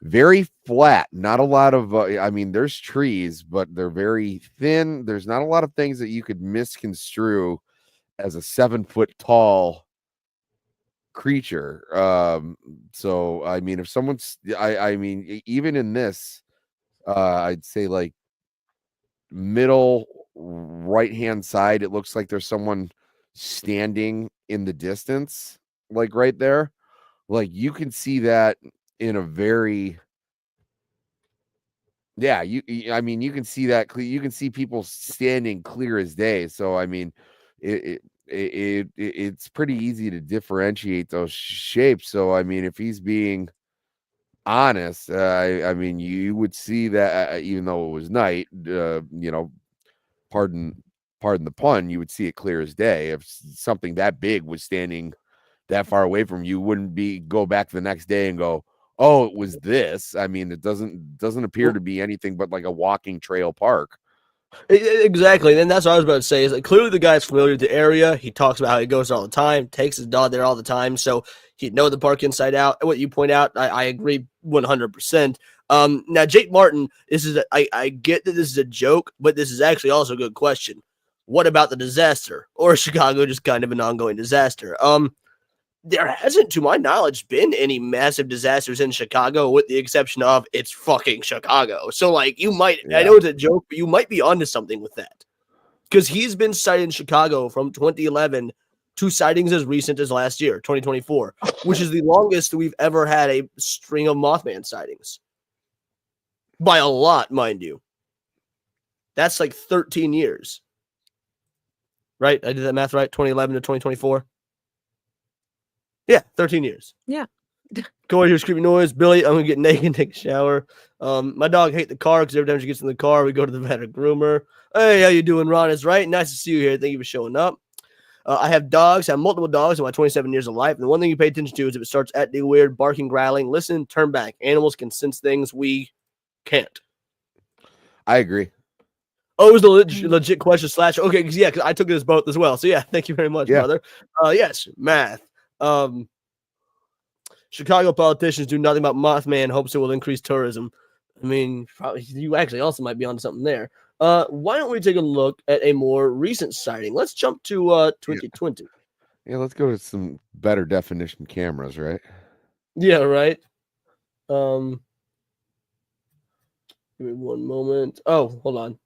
[SPEAKER 3] Very flat, not a lot of. I mean, there's trees, but they're very thin. There's not a lot of things that you could misconstrue as a 7 foot tall creature. So I mean, if someone's, I mean, even in this, I'd say like middle right hand side, it looks like there's someone standing in the distance, like right there. Like you can see that in a very, yeah, I mean, you can see that you can see people standing clear as day. So I mean, it's pretty easy to differentiate those shapes. So I mean, if he's being honest, I mean, you would see that even though it was night, you know, pardon the pun, you would see it clear as day. If something that big was standing that far away from you, wouldn't be go back the next day and go, oh, it was this. I mean, it doesn't appear to be anything but like a walking trail park.
[SPEAKER 1] Exactly, and that's what I was about to say. Is like, clearly the guy's familiar with the area. He talks about how he goes there all the time, takes his dog there all the time, so he'd know the park inside out. And what you point out, I agree 100%. Now Jake Martin, I get that this is a joke, but this is actually also a good question. What about the disaster, or is Chicago just kind of an ongoing disaster? There hasn't, to my knowledge, been any massive disasters in Chicago, with the exception of it's fucking Chicago. So, like, you might, I know it's a joke, but you might be onto something with that. Because he's been sighted in Chicago from 2011 to sightings as recent as last year, 2024, which is the longest we've ever had a string of Mothman sightings. By a lot, mind you. That's like 13 years. Right? I did that math right? 2011 to 2024. Yeah, 13 years.
[SPEAKER 4] Yeah.
[SPEAKER 1] Corey hears creepy noise. Billy, I'm gonna get naked and take a shower. My dog hates the car because every time she gets in the car, we go to the vet or groomer. Hey, how you doing, Ron? Is right. Nice to see you here. Thank you for showing up. I have multiple dogs in my 27 years of life. And the one thing you pay attention to is if it starts acting weird, barking, growling, listen, turn back. Animals can sense things we can't.
[SPEAKER 3] I agree.
[SPEAKER 1] Oh, it was a legit question / okay, yeah, because I took it as both as well. So yeah, thank you very much, brother. Yes, math. Chicago politicians do nothing about Mothman, hopes it will increase tourism. I mean, probably, you actually also might be onto something there. Why don't we take a look at a more recent sighting? Let's jump to 2020.
[SPEAKER 3] Yeah, let's go to some better definition cameras, right?
[SPEAKER 1] Yeah, right. Give me one moment. Oh, hold on.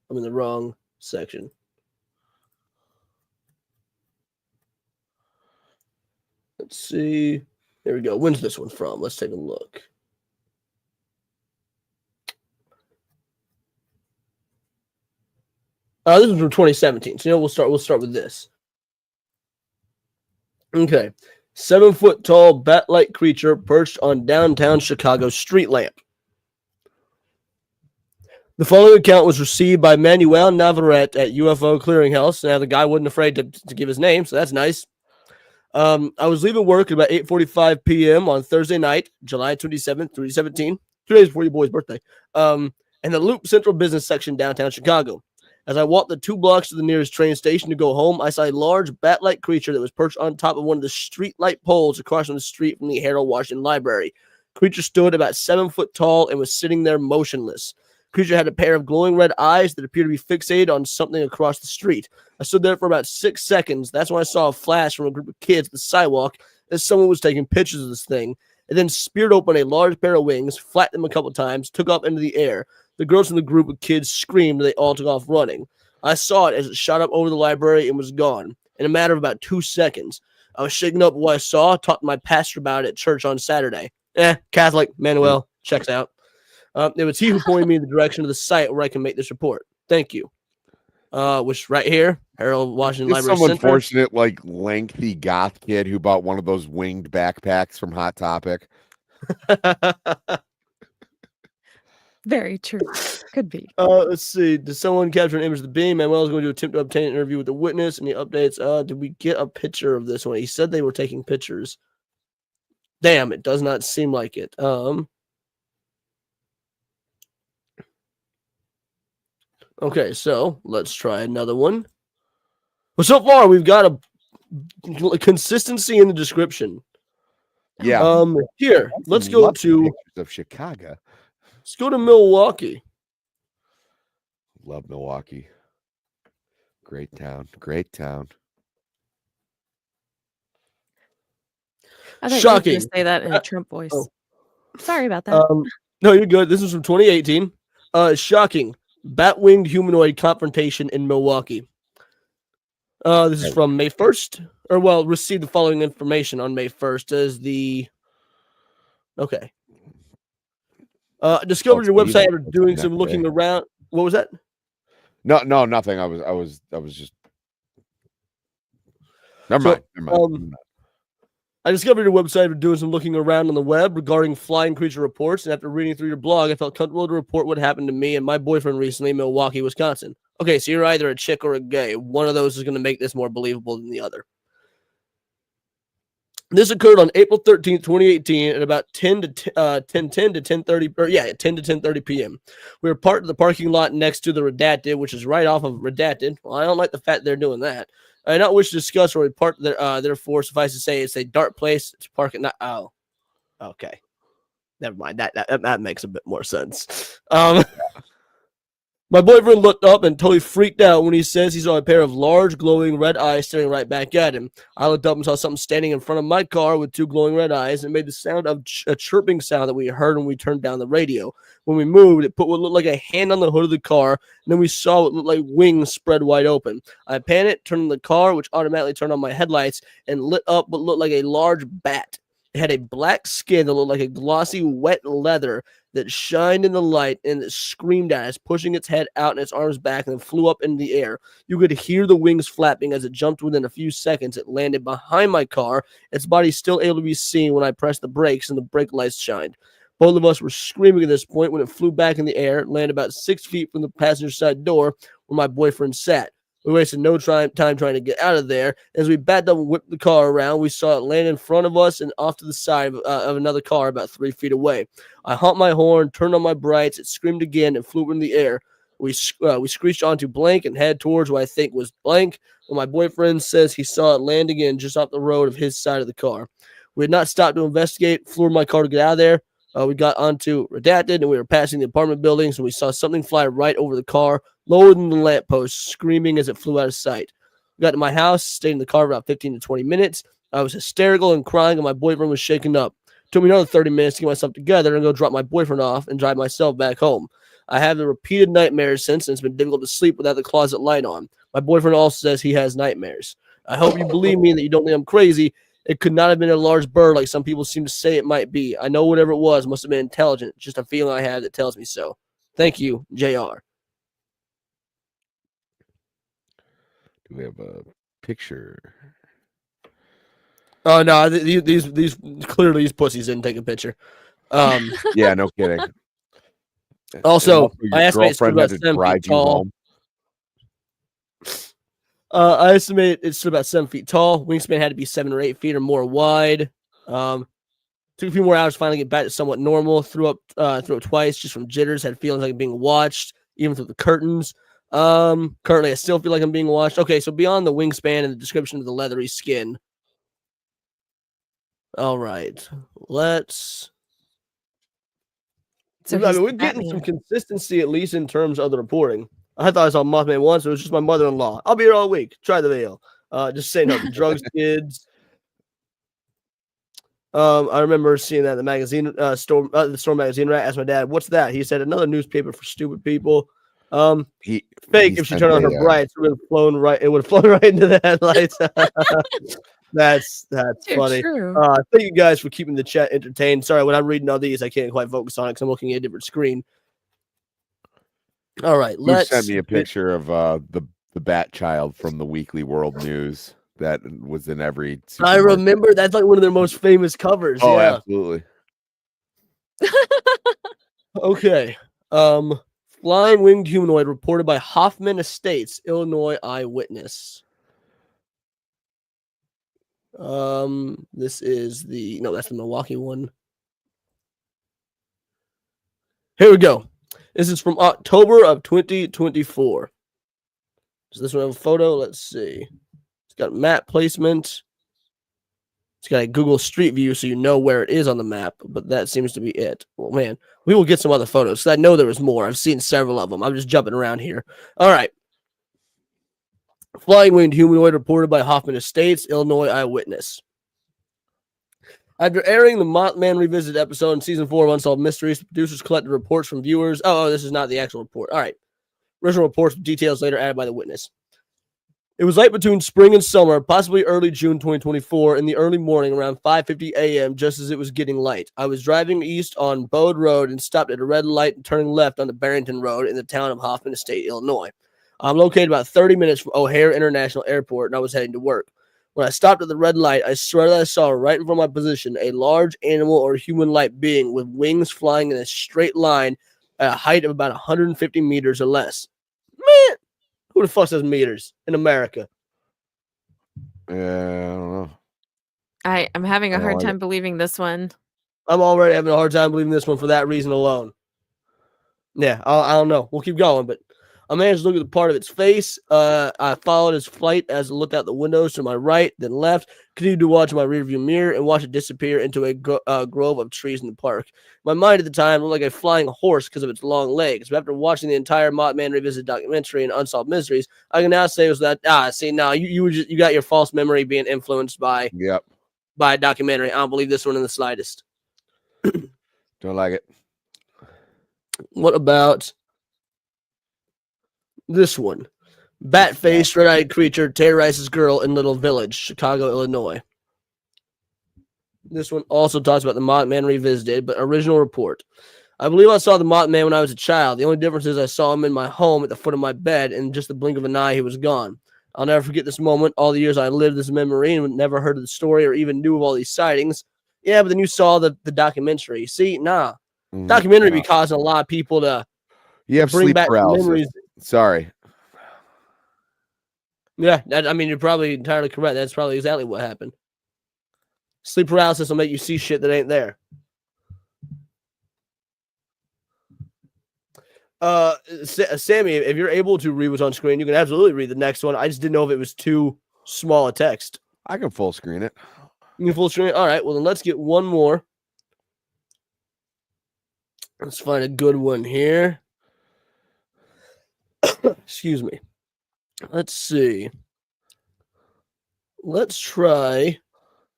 [SPEAKER 1] I'm in the wrong section. Let's see. There we go. When's this one from? Let's take a look. This is from 2017. So we'll start with this. Okay. 7-foot tall bat-like creature perched on downtown Chicago street lamp. The following account was received by Manuel Navarrete at UFO Clearinghouse. Now the guy wasn't afraid to give his name, so that's nice. I was leaving work at about 8:45 p.m. on Thursday night, July 27th, 2017, 2 days before your boy's birthday, in the Loop Central Business section downtown Chicago. As I walked the 2 blocks to the nearest train station to go home, I saw a large bat-like creature that was perched on top of one of the street light poles across from the street from the Harold Washington Library. Creature stood about 7 foot tall and was sitting there motionless. Creature had a pair of glowing red eyes that appeared to be fixated on something across the street. I stood there for about 6 seconds. That's when I saw a flash from a group of kids at the sidewalk as someone was taking pictures of this thing. It then speared open a large pair of wings, flapped them a couple times, took off into the air. The girls in the group of kids screamed and they all took off running. I saw it as it shot up over the library and was gone in a matter of about 2 seconds. I was shaken up what I saw, talked to my pastor about it at church on Saturday. Catholic, Manuel, checks out. It was he who pointed me in the direction of the site where I can make this report. Thank you. Which right here, Harold Washington
[SPEAKER 3] It's
[SPEAKER 1] Library
[SPEAKER 3] some
[SPEAKER 1] Center.
[SPEAKER 3] unfortunate, like, lengthy goth kid who bought one of those winged backpacks from Hot Topic.
[SPEAKER 4] Very true. Could be.
[SPEAKER 1] Let's see. Did someone capture an image of the beam? Manuel is going to attempt to obtain an interview with the witness, and he updates. Did we get a picture of this one? He said they were taking pictures. Damn, it does not seem like it. Okay, so let's try another one. Well, so far we've got a consistency in the description.
[SPEAKER 3] Yeah.
[SPEAKER 1] Here, let's go
[SPEAKER 3] Love
[SPEAKER 1] to
[SPEAKER 3] pictures of Chicago.
[SPEAKER 1] let's go to Milwaukee.
[SPEAKER 3] Love Milwaukee. Great town. Great town.
[SPEAKER 4] I thought
[SPEAKER 1] Shocking.
[SPEAKER 4] you were going to say that in a Trump voice.
[SPEAKER 1] oh.
[SPEAKER 4] Sorry about that.
[SPEAKER 1] No, you're good. This is from 2018. Shocking. Bat-winged humanoid confrontation in Milwaukee. This is from May 1st. Or, well, received the following information on May 1st as the... Okay. Discovered your website after doing some looking around. What was that?
[SPEAKER 3] No, nothing. I was just... Never mind. Never mind.
[SPEAKER 1] I discovered your website after doing some looking around on the web regarding flying creature reports, and after reading through your blog, I felt comfortable to report what happened to me and my boyfriend recently in Milwaukee, Wisconsin. Okay, so you're either a chick or a gay. One of those is going to make this more believable than the other. This occurred on April 13th, 2018 at about 10 to 10:30, or 10 to 10:30 p.m. We were parked in the parking lot next to the Redacted, which is right off of Redacted. Well, I don't like the fact they're doing that. I not wish to discuss where we parked there, therefore, suffice to say, it's a dark place to park it. Not, oh, okay. Never mind. That makes a bit more sense. My boyfriend looked up and totally freaked out when he says he saw a pair of large glowing red eyes staring right back at him. I looked up and saw something standing in front of my car with two glowing red eyes and made the sound of a chirping sound that we heard when we turned down the radio. When we moved, it put what looked like a hand on the hood of the car, and then we saw what looked like wings spread wide open. I panicked, turned on the car, which automatically turned on my headlights, and lit up what looked like a large bat. It had a black skin that looked like a glossy, wet leather that shined in the light, and it screamed at us, pushing its head out and its arms back, and then flew up in the air. You could hear the wings flapping as it jumped. Within a few seconds. It landed behind my car, its body still able to be seen when I pressed the brakes and the brake lights shined. Both of us were screaming at this point when it flew back in the air. It landed about 6 feet from the passenger side door where my boyfriend sat. We wasted no time trying to get out of there. As we backed up and whipped the car around, we saw it land in front of us and off to the side of another car about 3 feet away. I honked my horn, turned on my brights. It screamed again and flew in the air. We screeched onto blank and head towards what I think was blank. When my boyfriend says he saw it land again just off the road of his side of the car. We had not stopped to investigate. Floored my car to get out of there. We got onto Redacted, and we were passing the apartment buildings, and we saw something fly right over the car, lower than the lamppost, screaming as it flew out of sight. We got to my house, stayed in the car for about 15 to 20 minutes. I was hysterical and crying, and my boyfriend was shaken up. It took me another 30 minutes to get myself together and go drop my boyfriend off and drive myself back home. I have the repeated nightmares since, and it's been difficult to sleep without the closet light on. My boyfriend also says he has nightmares. I hope you believe me and that you don't think I'm crazy. It could not have been a large bird like some people seem to say it might be. I know whatever it was must have been intelligent. Just a feeling I have that tells me so. Thank you, JR.
[SPEAKER 3] Do we have a picture?
[SPEAKER 1] Oh no, these clearly these pussies didn't take a picture.
[SPEAKER 3] Yeah, no kidding.
[SPEAKER 1] Also,
[SPEAKER 3] Your
[SPEAKER 1] I estimate it's
[SPEAKER 3] girlfriend
[SPEAKER 1] about
[SPEAKER 3] had to
[SPEAKER 1] 7
[SPEAKER 3] drive
[SPEAKER 1] feet
[SPEAKER 3] you
[SPEAKER 1] tall.
[SPEAKER 3] home.
[SPEAKER 1] I estimate it's about 7 feet tall. Wingspan had to be 7 or 8 feet or more wide. Took a few more hours to finally get back to somewhat normal. Threw up twice just from jitters. Had feelings like I'm being watched, even through the curtains. Currently, I still feel like I'm being watched. Okay, so beyond the wingspan and the description of the leathery skin. All right, let's.
[SPEAKER 4] So
[SPEAKER 1] I
[SPEAKER 4] he's
[SPEAKER 1] mean, we're
[SPEAKER 4] the
[SPEAKER 1] getting some
[SPEAKER 4] Batman.
[SPEAKER 1] consistency, at least in terms of the reporting. I thought I saw Mothman once. It was just my mother-in-law. I'll be here all week. Try the video. Just saying no, the drugs, kids. I remember seeing that in the magazine the store magazine. Right, asked my dad, "What's that?" He said, "Another newspaper for stupid people." Fake. If she
[SPEAKER 3] sent
[SPEAKER 1] turned on her
[SPEAKER 3] a,
[SPEAKER 1] brights, it would have flown right. It would have flown right into the headlights. That's
[SPEAKER 4] Too
[SPEAKER 1] funny.
[SPEAKER 4] true.
[SPEAKER 1] Thank you guys for keeping the chat entertained. Sorry, when I'm reading all these, I can't quite focus on it because I'm looking at a different screen. All right,
[SPEAKER 3] Who sent
[SPEAKER 1] let's
[SPEAKER 3] me a picture of the Bat Child from the Weekly World News that was in every
[SPEAKER 1] I
[SPEAKER 3] supermarket.
[SPEAKER 1] remember that's like one of their most famous covers.
[SPEAKER 3] Oh,
[SPEAKER 1] Yeah.
[SPEAKER 3] absolutely.
[SPEAKER 1] Okay. Flying winged humanoid reported by Hoffman Estates, Illinois eyewitness. This is that's the Milwaukee one. Here we go. This is from October of 2024. Does this one have a photo? Let's see. It's got map placement. It's got a Google Street View so you know where it is on the map, but that seems to be it. Well, man, we will get some other photos because I know there was more. I've seen several of them. I'm just jumping around here. All right. Flying winged humanoid reported by Hoffman Estates, Illinois eyewitness. After airing the Mothman Revisited episode in season 4 of Unsolved Mysteries, the producers collected reports from viewers. Oh, this is not the actual report. All right. Original reports with details later added by the witness. It was late between spring and summer, possibly early June 2024, in the early morning around 5:50 a.m., just as it was getting light. I was driving east on Bode Road and stopped at a red light and turning left on the Barrington Road in the town of Hoffman Estate, Illinois. I'm located about 30 minutes from O'Hare International Airport, and I was heading to work. When I stopped at the red light, I swear that I saw right in front of my position a large animal or human-like being with wings flying in a straight line at a height of about 150 meters or less. Man, who the fuck says meters in America?
[SPEAKER 3] Yeah, I don't know.
[SPEAKER 4] I'm having a
[SPEAKER 3] I don't
[SPEAKER 4] hard
[SPEAKER 3] like
[SPEAKER 4] time
[SPEAKER 3] it.
[SPEAKER 4] believing this one.
[SPEAKER 1] I'm already having a hard time believing this one for that reason alone. Yeah, I don't know. We'll keep going, but I managed to look at the part of its face. I followed its flight as it looked out the windows to my right, then left, continued to watch my rearview mirror, and watch it disappear into a grove of trees in the park. My mind at the time looked like a flying horse because of its long legs, but after watching the entire Mothman Revisited documentary and Unsolved Mysteries, I can now say it was that, you got your false memory being influenced by
[SPEAKER 3] Yep.
[SPEAKER 1] a documentary. I don't believe this one in the slightest.
[SPEAKER 3] Don't like it.
[SPEAKER 1] What about this one? Bat-faced, red-eyed creature terrorizes girl in Little Village, Chicago, Illinois. This one also talks about the Mothman Revisited, but original report. I believe I saw the Mothman when I was a child. The only difference is I saw him in my home at the foot of my bed, and in just the blink of an eye, he was gone. I'll never forget this moment. All the years I lived this memory and never heard of the story or even knew of all these sightings. Yeah, but then you saw the documentary. See, nah. Documentary be causing a lot of people to
[SPEAKER 3] You have
[SPEAKER 1] bring
[SPEAKER 3] sleep
[SPEAKER 1] back
[SPEAKER 3] paralysis.
[SPEAKER 1] memories.
[SPEAKER 3] Sorry.
[SPEAKER 1] Yeah, you're probably entirely correct. That's probably exactly what happened. Sleep paralysis will make you see shit that ain't there. Sammy, if you're able to read what's on screen, you can absolutely read the next one. I just didn't know if it was too small a text.
[SPEAKER 3] I can full screen it.
[SPEAKER 1] You can full screen it? All right, well, then let's get one more. Let's find a good one here. Excuse me. Let's see. Let's try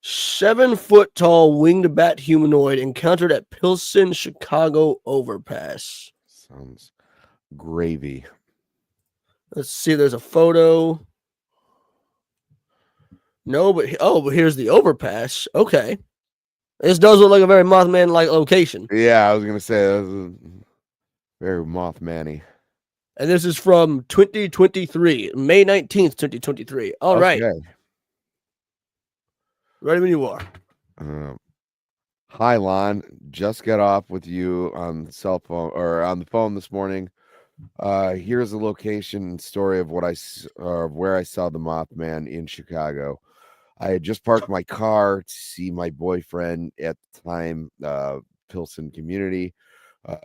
[SPEAKER 1] 7-foot tall winged bat humanoid encountered at Pilsen, Chicago overpass.
[SPEAKER 3] Sounds gravy.
[SPEAKER 1] Let's see. There's a photo. No, but here's the overpass. Okay. This does look like a very Mothman-like location.
[SPEAKER 3] Yeah, I was gonna say that was very Mothman-y.
[SPEAKER 1] And this is from 2023, May 19th, 2023. All right. Ready when you are.
[SPEAKER 3] Hi, Lon. Just got off with you on the cell phone or on the phone this morning. Here's a location and story of where I saw the Mothman in Chicago. I had just parked my car to see my boyfriend at the time, Pilsen Community.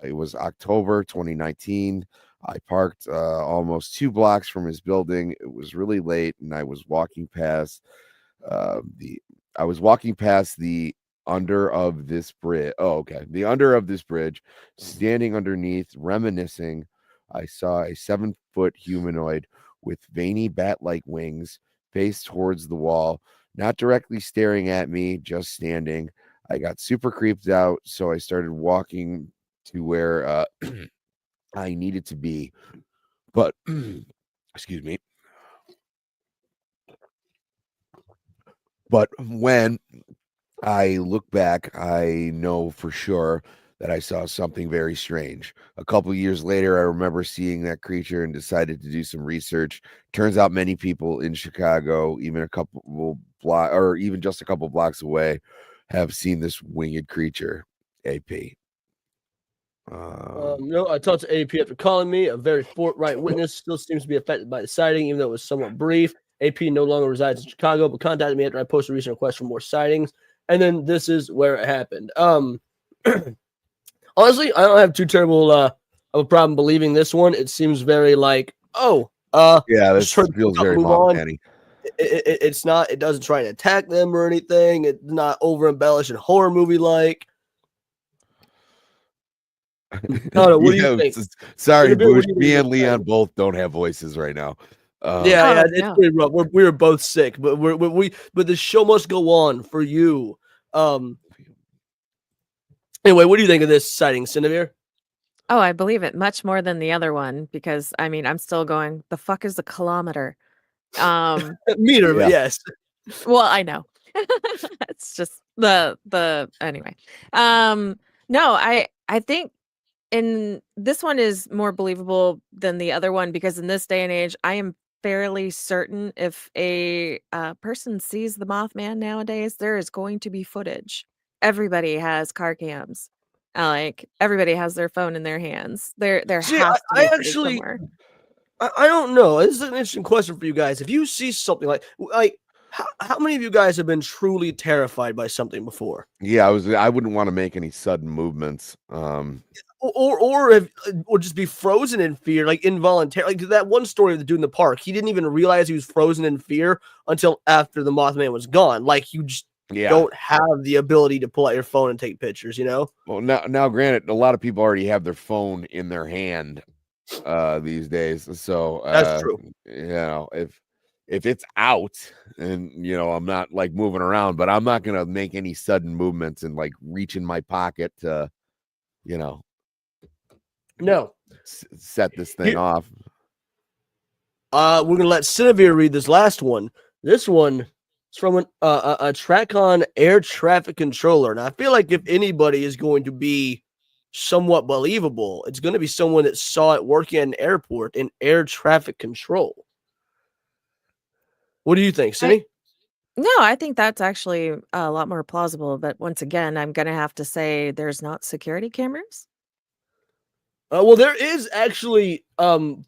[SPEAKER 3] It was October 2019. I parked almost 2 blocks from his building. It was really late, and I was walking past the under of this bridge. Oh, okay. The under of this bridge, standing underneath, reminiscing. I saw a 7-foot humanoid with veiny bat-like wings, face towards the wall, not directly staring at me, just standing. I got super creeped out, so I started walking to where I needed to be. But, excuse me. But when I look back, I know for sure that I saw something very strange. A couple years later, I remember seeing that creature and decided to do some research. Turns out many people in Chicago, even a couple block or even just a couple blocks away, have seen this winged creature. AP.
[SPEAKER 1] No, I talked to AP after calling me. A very forthright witness still seems to be affected by the sighting, even though it was somewhat brief. AP no longer resides in Chicago, but contacted me after I posted a recent request for more sightings. And then this is where it happened. Honestly, I don't have too terrible of a problem believing this one. It seems very like,
[SPEAKER 3] Yeah, this
[SPEAKER 1] just heard
[SPEAKER 3] feels
[SPEAKER 1] about,
[SPEAKER 3] very
[SPEAKER 1] move on.
[SPEAKER 3] Mothman-y.
[SPEAKER 1] It's not. It doesn't try to attack them or anything. It's not over embellished and horror movie like. No, what do you think?
[SPEAKER 3] Sorry,
[SPEAKER 1] Cinnabar, what
[SPEAKER 3] Bush.
[SPEAKER 1] do you think
[SPEAKER 3] Me
[SPEAKER 1] of
[SPEAKER 3] and
[SPEAKER 1] this sighting?
[SPEAKER 3] Leon both don't have voices right now.
[SPEAKER 1] Yeah,
[SPEAKER 4] Oh,
[SPEAKER 1] it's
[SPEAKER 4] no.
[SPEAKER 1] pretty rough. We were both sick, but but the show must go on for you. Anyway, what do you think of this sighting, Cinevere?
[SPEAKER 4] Oh, I believe it much more than the other one because I mean, I'm still going, the fuck is a kilometer?
[SPEAKER 1] Meter, but
[SPEAKER 3] Yeah.
[SPEAKER 1] yes.
[SPEAKER 4] Well, I know. It's just the anyway. No, I think in this one is more believable than the other one because in this day and age, I am fairly certain if a person sees the Mothman nowadays, there is going to be footage. Everybody has car cams. Like everybody has their phone in their hands. There
[SPEAKER 1] See,
[SPEAKER 4] has to
[SPEAKER 1] I
[SPEAKER 4] be footage
[SPEAKER 1] actually,
[SPEAKER 4] somewhere.
[SPEAKER 1] I don't know. This is an interesting question for you guys. If you see something like how many of you guys have been truly terrified by something before?
[SPEAKER 3] Yeah, I wouldn't want to make any sudden movements.
[SPEAKER 1] Or just be frozen in fear, like involuntarily. Like that one story of the dude in the park, he didn't even realize he was frozen in fear until after the Mothman was gone. Like you just
[SPEAKER 3] Yeah.
[SPEAKER 1] don't have the ability to pull out your phone and take pictures, you know?
[SPEAKER 3] Well, now, granted, a lot of people already have their phone in their hand these days. So
[SPEAKER 1] That's true.
[SPEAKER 3] you know, if it's out and I'm not like moving around, but I'm not gonna make any sudden movements and like reach in my pocket to,
[SPEAKER 1] No.
[SPEAKER 3] set this thing off.
[SPEAKER 1] We're gonna let Cinevere read this last one. This one is from a Tracon air traffic controller, and I feel like if anybody is going to be somewhat believable, it's going to be someone that saw it working at an airport in air traffic control. What do you think, Cindy?
[SPEAKER 4] No, I think that's actually a lot more plausible. But once again, I'm gonna have to say there's not security cameras.
[SPEAKER 1] Well, there is actually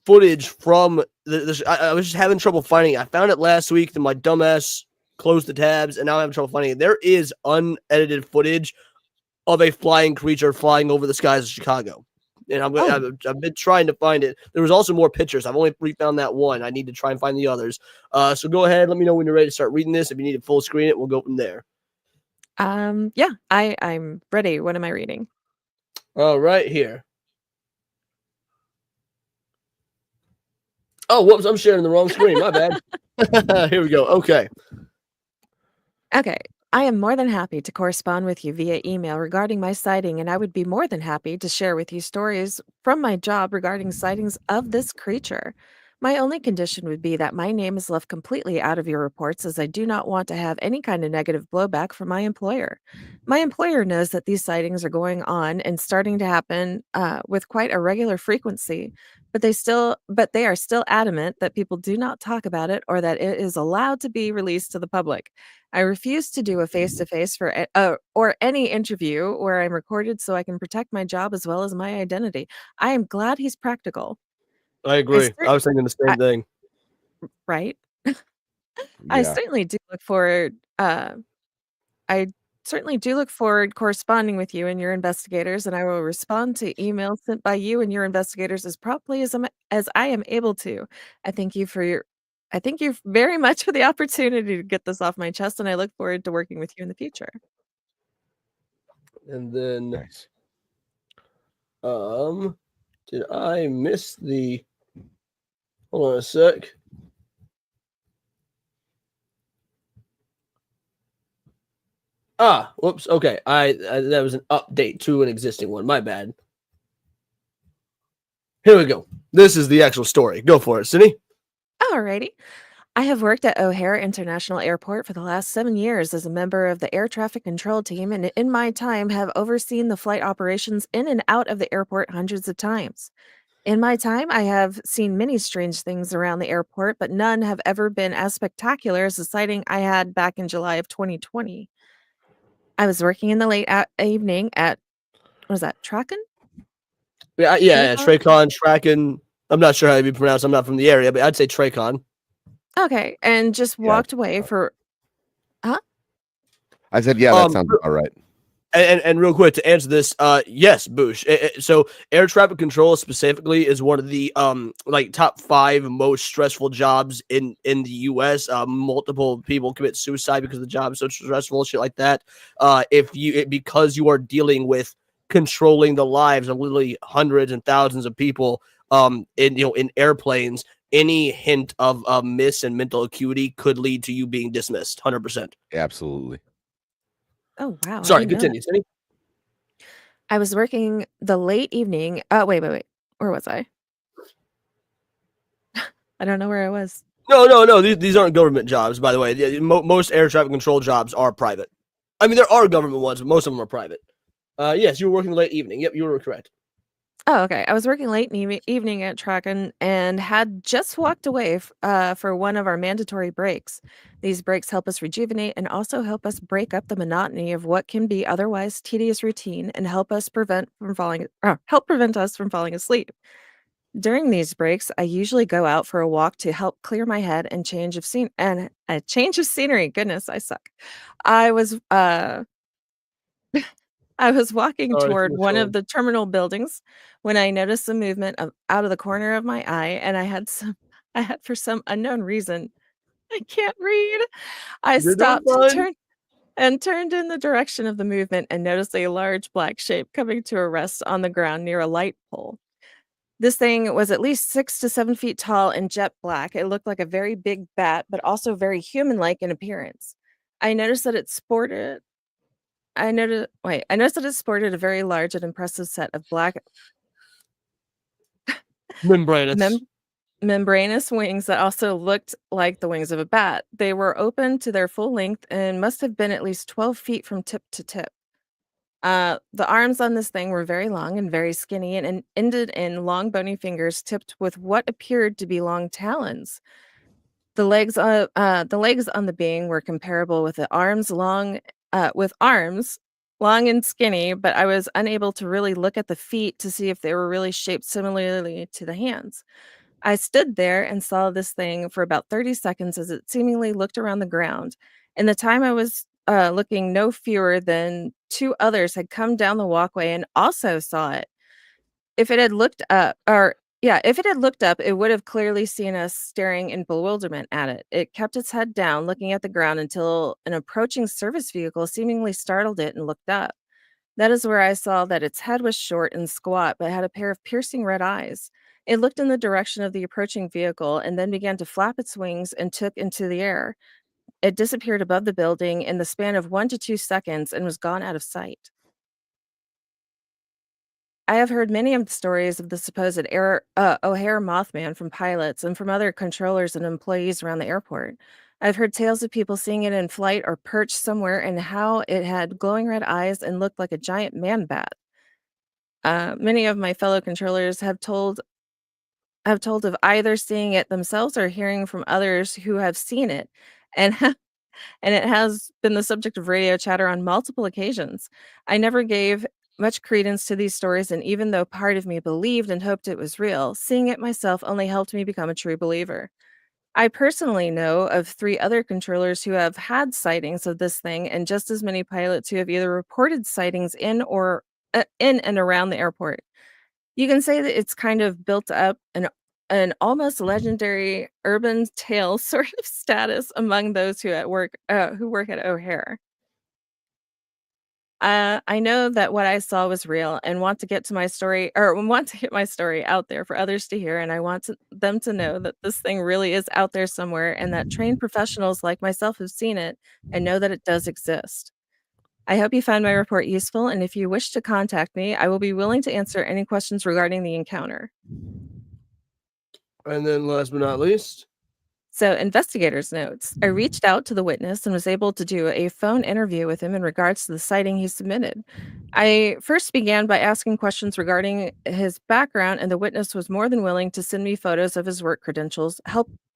[SPEAKER 1] footage from I was just having trouble finding it. I found it last week, then my dumbass closed the tabs, and now I'm having trouble finding it. There is unedited footage of a flying creature flying over the skies of Chicago. And I've been trying to find it. There was also more pictures. I've only found that one. I need to try and find the others. So go ahead. Let me know when you're ready to start reading this. If you need to full screen it, we'll go from there.
[SPEAKER 4] Yeah, I'm ready. What am I reading?
[SPEAKER 1] All right, here. Oh, whoops! I'm sharing the wrong screen. My bad. Here we go. Okay.
[SPEAKER 4] Okay. I am more than happy to correspond with you via email regarding my sighting, and I would be more than happy to share with you stories from my job regarding sightings of this creature. My only condition would be that my name is left completely out of your reports, as I do not want to have any kind of negative blowback from my employer. My employer knows that these sightings are going on and starting to happen with quite a regular frequency, but they are still adamant that people do not talk about it or that it is allowed to be released to the public. I refuse to do a face-to-face or any interview where I'm recorded so I can protect my job as well as my identity. I am glad he's practical.
[SPEAKER 1] I agree. I was thinking the same thing.
[SPEAKER 4] Right? I
[SPEAKER 3] Yeah.
[SPEAKER 4] certainly do look forward. I certainly do look forward corresponding with you and your investigators, and I will respond to emails sent by you and your investigators as promptly as I am able to. I thank you very much for the opportunity to get this off my chest, and I look forward to working with you in the future.
[SPEAKER 1] And then,
[SPEAKER 3] Nice.
[SPEAKER 1] did I miss the? Hold on a sec. Whoops. Okay, I that was an update to an existing one. My bad. Here we go. This is the actual story. Go for it, Cindy.
[SPEAKER 4] Alrighty. I have worked at O'Hare International Airport for the last 7 years as a member of the air traffic control team, and in my time have overseen the flight operations in and out of the airport hundreds of times. In my time, I have seen many strange things around the airport, but none have ever been as spectacular as the sighting I had back in July of 2020. I was working in the late evening at, what was that, Traken?
[SPEAKER 1] Yeah,
[SPEAKER 4] Tracon?
[SPEAKER 1] Tracon, Tracken. I'm not sure how it'd be pronounced. I'm not from the area, but I'd say Tracon.
[SPEAKER 4] Okay, and just
[SPEAKER 3] Yeah.
[SPEAKER 4] walked away for, huh?
[SPEAKER 3] I said, yeah, that
[SPEAKER 1] Um,
[SPEAKER 3] sounds about right.
[SPEAKER 1] And real quick to answer this, yes, Boosh. So air traffic control specifically is one of the like top 5 most stressful jobs in the U.S. Multiple people commit suicide because the job is so stressful, shit like that. Because you are dealing with controlling the lives of literally hundreds and thousands of people in airplanes, any hint of miss and mental acuity could lead to you being dismissed. 100%.
[SPEAKER 3] Absolutely.
[SPEAKER 4] Oh, wow, I
[SPEAKER 1] Sorry,
[SPEAKER 4] didn't know that.
[SPEAKER 1] continue. Cindy.
[SPEAKER 4] I was working the late evening. Wait. Where was I? I don't know where I was.
[SPEAKER 1] No. These aren't government jobs, by the way. Most air traffic control jobs are private. I mean, there are government ones, but most of them are private. Yes, you were working late evening. Yep, you were correct.
[SPEAKER 4] Oh, okay. I was working late in the evening at Traken and had just walked away for one of our mandatory breaks. These breaks help us rejuvenate and also help us break up the monotony of what can be otherwise tedious routine and help prevent us from falling asleep. During these breaks, I usually go out for a walk to help clear my head and a change of scenery. Goodness, I suck. I was I was walking
[SPEAKER 1] Sorry for
[SPEAKER 4] toward
[SPEAKER 1] the
[SPEAKER 4] one of
[SPEAKER 1] troll.
[SPEAKER 4] the terminal buildings when I noticed a movement out of the corner of my eye, and I had for some unknown reason, I can't read. I
[SPEAKER 1] You're doing
[SPEAKER 4] stopped
[SPEAKER 1] fine.
[SPEAKER 4] and turned in the direction of the movement and noticed a large black shape coming to a rest on the ground near a light pole. This thing was at least 6 to 7 feet tall and jet black. It looked like a very big bat, but also very human-like in appearance. I noticed that it sported I noticed that it sported a very large and impressive set of black
[SPEAKER 1] Membranous.
[SPEAKER 4] membranous wings that also looked like the wings of a bat. They were open to their full length and must have been at least 12 feet from tip to tip. The arms on this thing were very long and very skinny and ended in long bony fingers tipped with what appeared to be long talons. The legs on the being were comparable with arms long and skinny, but I was unable to really look at the feet to see if they were really shaped similarly to the hands. I stood there and saw this thing for about 30 seconds as it seemingly looked around the ground. In the time I was looking, no fewer than 2 others had come down the walkway and also saw it. If it had looked up, or yeah, if it had looked up, it would have clearly seen us staring in bewilderment at it. It kept its head down, looking at the ground until an approaching service vehicle seemingly startled it and looked up. That is where I saw that its head was short and squat, but had a pair of piercing red eyes. It looked in the direction of the approaching vehicle and then began to flap its wings and took into the air. It disappeared above the building in the span of 1 to 2 seconds and was gone out of sight. I have heard many of the stories of the supposed O'Hare Mothman from pilots and from other controllers and employees around the airport. I've heard tales of people seeing it in flight or perched somewhere and how it had glowing red eyes and looked like a giant man bat. Many of my fellow controllers have told of either seeing it themselves or hearing from others who have seen it, and and it has been the subject of radio chatter on multiple occasions. I never gave much credence to these stories, and even though part of me believed and hoped it was real, seeing it myself only helped me become a true believer. I personally know of 3 other controllers who have had sightings of this thing, and just as many pilots who have either reported sightings in and around the airport. You can say that it's kind of built up an almost legendary urban tale sort of status among those who work at O'Hare. I know that what I saw was real and want to get my story out there for others to hear, and them to know that this thing really is out there somewhere and that trained professionals like myself have seen it and know that it does exist. I hope you found my report useful, and if you wish to contact me, I will be willing to answer any questions regarding the encounter.
[SPEAKER 1] And then last but not least.
[SPEAKER 4] So, investigators notes, I reached out to the witness and was able to do a phone interview with him in regards to the sighting he submitted. I first began by asking questions regarding his background, and the witness was more than willing to send me photos of his work credentials,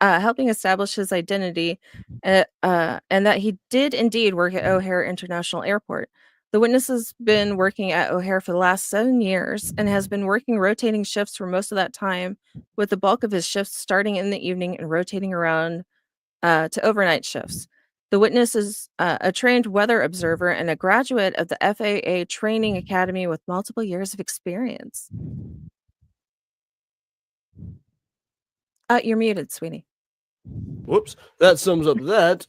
[SPEAKER 4] helping establish his identity, and that he did indeed work at O'Hare International Airport. The witness has been working at O'Hare for the last 7 years and has been working rotating shifts for most of that time, with the bulk of his shifts starting in the evening and rotating around to overnight shifts. The witness is a trained weather observer and a graduate of the FAA Training Academy with multiple years of experience. You're muted, sweetie.
[SPEAKER 1] Whoops. That sums up that.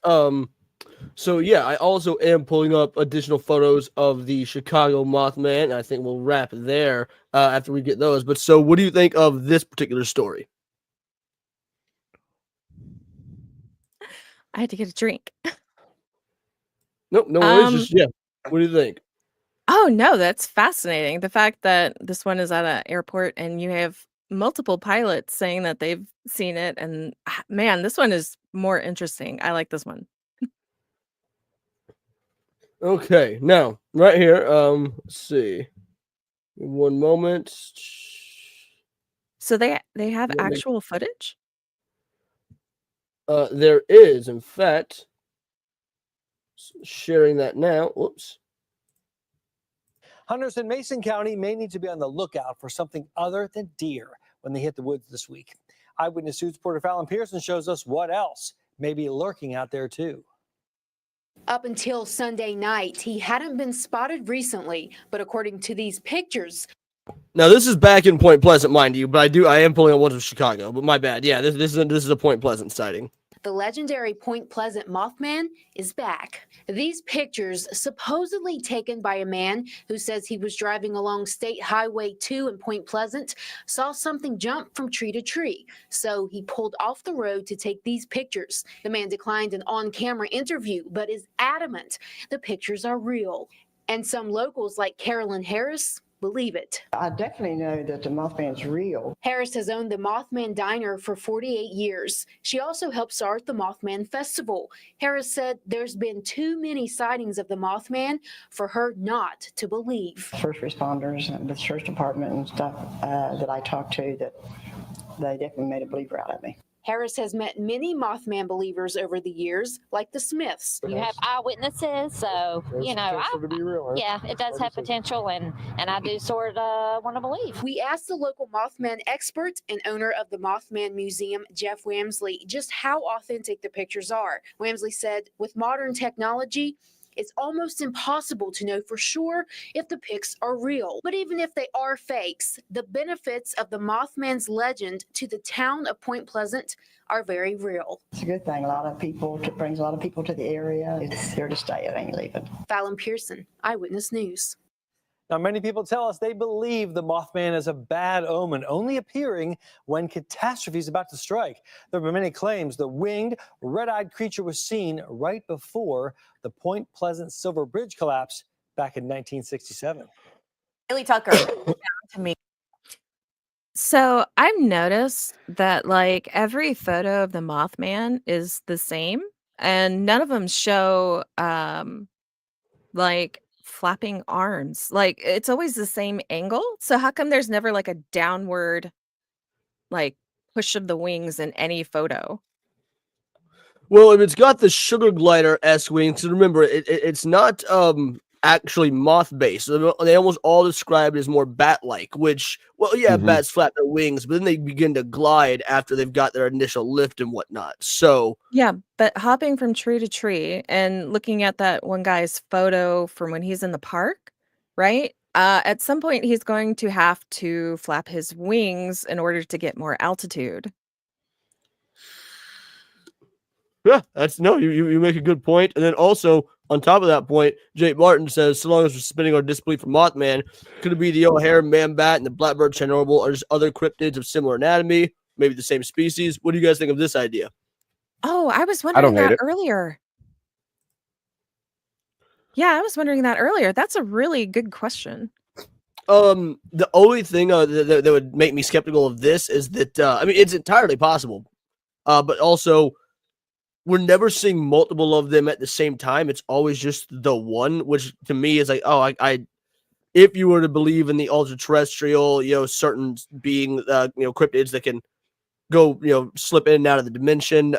[SPEAKER 1] So yeah, I also am pulling up additional photos of the Chicago Mothman. I think we'll wrap there after we get those. But so, what do you think of this particular story?
[SPEAKER 4] I had to get a drink.
[SPEAKER 1] Nope, no worries. Just yeah. What do you think?
[SPEAKER 4] Oh no, that's fascinating. The fact that this one is at an airport and you have multiple pilots saying that they've seen it, and man, this one is more interesting. I like this one.
[SPEAKER 1] Okay, now right here. Let's see. One moment.
[SPEAKER 4] So they have
[SPEAKER 1] Let me-
[SPEAKER 4] actual footage?
[SPEAKER 1] There is, in fact, sharing that now. Whoops.
[SPEAKER 7] Hunters in Mason County may need to be on the lookout for something other than deer when they hit the woods this week. Eyewitness News reporter Fallon Pearson shows us what else may be lurking out there too.
[SPEAKER 8] Up until Sunday night, he hadn't been spotted recently, but according to these pictures,
[SPEAKER 1] Now this is back in Point Pleasant, mind you, but I am pulling up ones of Chicago. But my bad. Yeah, this is a Point Pleasant sighting.
[SPEAKER 8] the legendary Point Pleasant Mothman is back. These pictures, supposedly taken by a man who says he was driving along State Highway 2 in Point Pleasant, saw something jump from tree to tree. So he pulled off the road to take these pictures. The man declined an on-camera interview, but is adamant the pictures are real. And some locals like Carolyn Harris believe it.
[SPEAKER 9] I definitely know that the Mothman's real.
[SPEAKER 8] Harris has owned the Mothman Diner for 48 years. She also helped start the Mothman Festival. Harris said there's been too many sightings of the Mothman for her not to believe.
[SPEAKER 9] First responders and the church department and stuff that I talked to, that they definitely made a believer out of me.
[SPEAKER 8] Harris has met many Mothman believers over the years, like the Smiths.
[SPEAKER 10] You have eyewitnesses, so you know, yeah, it does have potential, and I do sort of want to believe.
[SPEAKER 8] We asked the local Mothman expert and owner of the Mothman Museum, Jeff Wamsley, just how authentic the pictures are. Wamsley said, with modern technology, it's almost impossible to know for sure if the pics are real. But even if they are fakes, the benefits of the Mothman's legend to the town of Point Pleasant are very real.
[SPEAKER 9] It's a good thing. Brings a lot of people to the area. It's here to stay. It ain't leaving.
[SPEAKER 8] Fallon Pearson, Eyewitness News.
[SPEAKER 7] Now, many people tell us they believe the Mothman is a bad omen, only appearing when catastrophe is about to strike. There have been many claims the winged, red-eyed creature was seen right before the Point Pleasant Silver Bridge collapse back in 1967.
[SPEAKER 11] Haley Tucker down to me.
[SPEAKER 4] So I've noticed that like every photo of the Mothman is the same, and none of them show like flapping arms. Like it's always the same angle. So how come there's never like a downward like push of the wings in any photo?
[SPEAKER 1] Well, if it's got the sugar glider-esque wings, so remember, it's not actually moth-based. So they almost all describe it as more bat-like, which, well, yeah, bats flap their wings, but then they begin to glide after they've got their initial lift and whatnot. So
[SPEAKER 4] Yeah, but hopping from tree to tree and looking at that one guy's photo from when he's in the park, right? At some point, he's going to have to flap his wings in order to get more altitude.
[SPEAKER 1] yeah, you make a good point. And then also, on top of that point, Jake Martin says, so long as we're suspending our disbelief for Mothman, could it be the O'Hare man bat and the blackbird Chernobyl, or just other cryptids of similar anatomy, maybe the same species? What do you guys think of this idea?
[SPEAKER 4] Oh, I was wondering
[SPEAKER 3] hate
[SPEAKER 4] that
[SPEAKER 3] it.
[SPEAKER 4] earlier. Yeah, I was wondering that earlier. That's a really good question.
[SPEAKER 1] The only thing that would make me skeptical of this is that I mean, it's entirely possible, but also we're never seeing multiple of them at the same time. It's always just the one, which to me is like, oh, I if you were to believe in the ultra terrestrial, certain being, cryptids that can go, slip in and out of the dimension.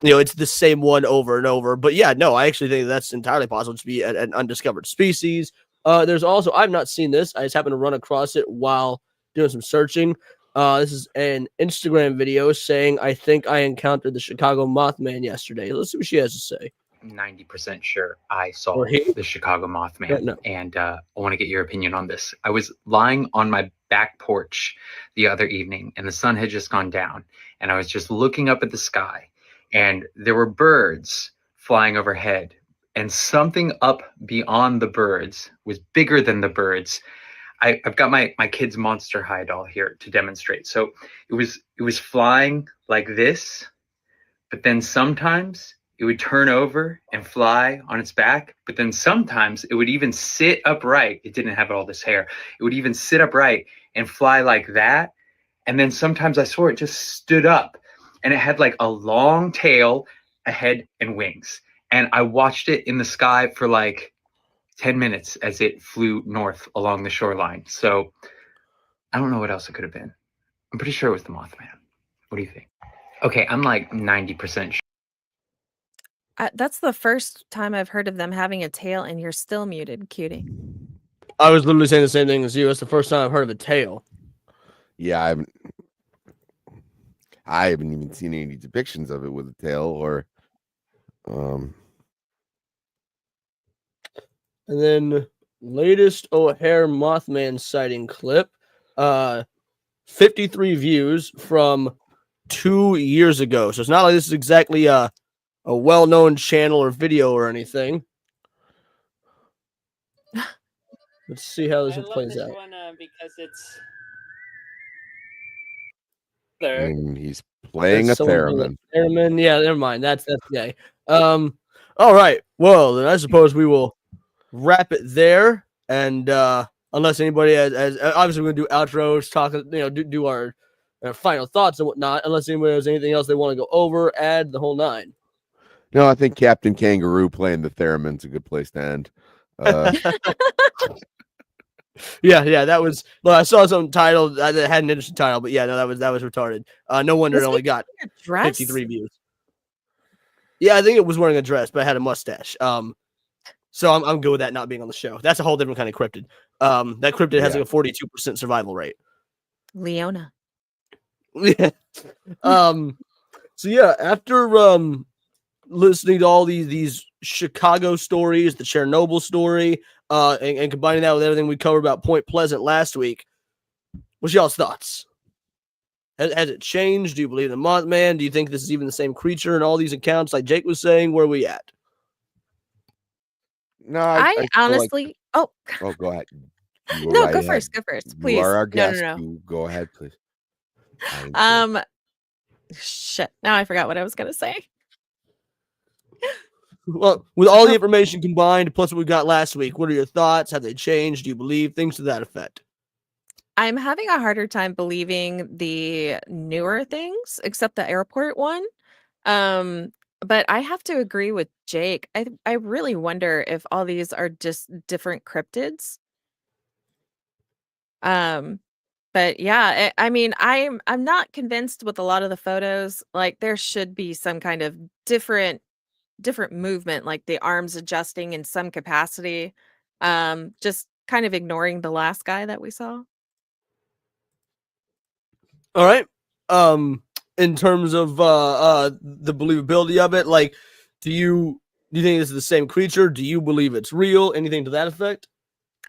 [SPEAKER 1] It's the same one over and over. But yeah, no, I actually think that's entirely possible to be an undiscovered species. There's also, I've not seen this. I just happened to run across it while doing some searching. This is an Instagram video saying, I think I encountered the Chicago Mothman yesterday. Let's see what she has to say.
[SPEAKER 12] 90% sure I saw the Chicago Mothman, and I want to get your opinion on this. I was lying on my back porch the other evening, and the sun had just gone down, and I was just looking up at the sky, and there were birds flying overhead, and something up beyond the birds was bigger than the birds. I've got my kid's Monster High doll here to demonstrate. So it was flying like this, but then sometimes it would turn over and fly on its back, but then sometimes it would even sit upright. It didn't have all this hair. It would even sit upright and fly like that. And then sometimes I swore it just stood up, and it had like a long tail, a head, and wings. And I watched it in the sky for like 10 minutes as it flew north along the shoreline. So I don't know what else it could have been. I'm pretty sure it was the Mothman. What do you think? Okay, I'm like 90% sure.
[SPEAKER 4] That's the first time I've heard of them having a tail, and you're still muted, Cutie.
[SPEAKER 1] I was literally saying the same thing as you. It's the first time I've heard of a tail.
[SPEAKER 3] Yeah, I haven't even seen any depictions of it with a tail or
[SPEAKER 1] And then latest O'Hare Mothman sighting clip. 53 views from 2 years ago. So it's not like this is exactly a well-known channel or video or anything. Let's see how this plays out.
[SPEAKER 13] One, because it's there.
[SPEAKER 3] And he's playing a theremin.
[SPEAKER 1] Theremin, yeah, never mind. That's gay. All right. Well, then I suppose we will wrap it there. And unless anybody has obviously we're gonna do outros, talk, do our final thoughts and whatnot. Unless anybody has anything else they want to go over, add the whole nine.
[SPEAKER 3] No, I think Captain Kangaroo playing the theremin's a good place to end.
[SPEAKER 1] Yeah, that was. Well, I saw some title that had an interesting title, but yeah, no, that was retarded. No wonder it only got 53 views. Yeah, I think it was wearing a dress, but I had a mustache. So I'm good with that not being on the show. That's a whole different kind of cryptid. That cryptid has like a 42% survival rate.
[SPEAKER 4] Leona.
[SPEAKER 1] Yeah. So yeah, after listening to all these Chicago stories, the Chernobyl story, and combining that with everything we covered about Point Pleasant last week, what's y'all's thoughts? Has it changed? Do you believe in the Mothman? Do you think this is even the same creature in all these accounts? Like Jake was saying, where are we at?
[SPEAKER 3] No,
[SPEAKER 4] I honestly.
[SPEAKER 3] Oh, go ahead.
[SPEAKER 4] No, go first. Go first, please.
[SPEAKER 3] You are our guest.
[SPEAKER 4] No.
[SPEAKER 3] You go ahead, please.
[SPEAKER 4] Shit. Now I forgot what I was gonna say.
[SPEAKER 1] Well, with all the information combined, plus what we got last week, what are your thoughts? Have they changed? Do you believe things to that effect?
[SPEAKER 4] I'm having a harder time believing the newer things, except the airport one. But I have to agree with Jake. I really wonder if all these are just different cryptids. But yeah, I mean, I'm not convinced with a lot of the photos. Like there should be some kind of different movement, like the arms adjusting in some capacity. Just kind of ignoring the last guy that we saw.
[SPEAKER 1] All right. In terms of the believability of it, like, do you think this is the same creature? Do you believe it's real? Anything to that effect?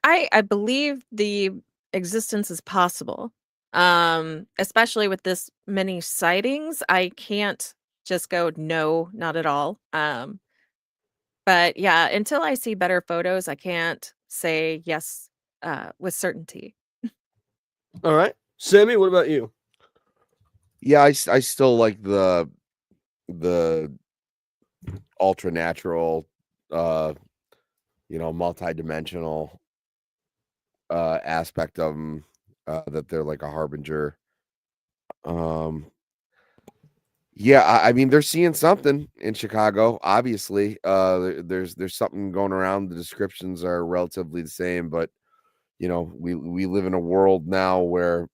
[SPEAKER 4] I believe the existence is possible. Especially with this many sightings, I can't just go no, not at all. But yeah, until I see better photos, I can't say yes with certainty.
[SPEAKER 1] All right. Sammy, what about you?
[SPEAKER 3] Yeah, I still like the ultra natural, multi-dimensional aspect of them, that they're like a harbinger. Yeah, I mean, they're seeing something in Chicago. Obviously, there's something going around. The descriptions are relatively the same, but we live in a world now where,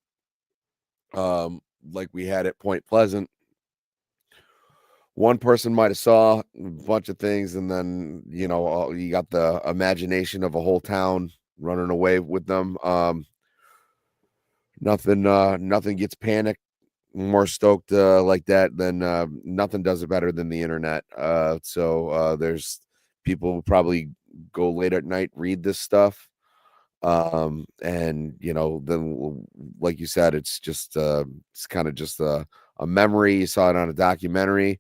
[SPEAKER 3] like we had at Point Pleasant, one person might have saw a bunch of things, and then you got the imagination of a whole town running away with them. Nothing gets panicked more stoked like that than nothing does it better than the internet. So there's people who probably go late at night, read this stuff, and then like you said, it's just it's kind of just a memory. You saw it on a documentary,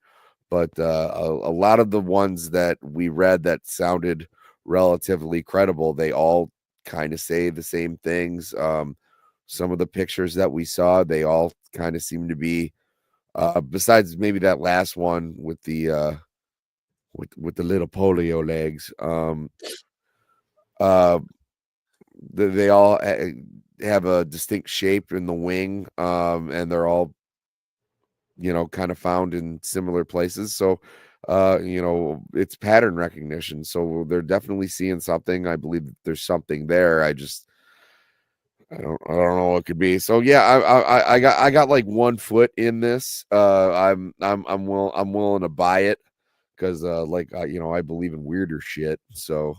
[SPEAKER 3] but a lot of the ones that we read that sounded relatively credible, they all kind of say the same things. Some of the pictures that we saw, they all kind of seem to be, besides maybe that last one with the with the little polio legs. They all have a distinct shape in the wing, and they're all kind of found in similar places. So it's pattern recognition. So they're definitely seeing something. I believe there's something there. I don't know what it could be. So yeah, I got like 1 foot in this. I'm willing to buy it because I believe in weirder shit. So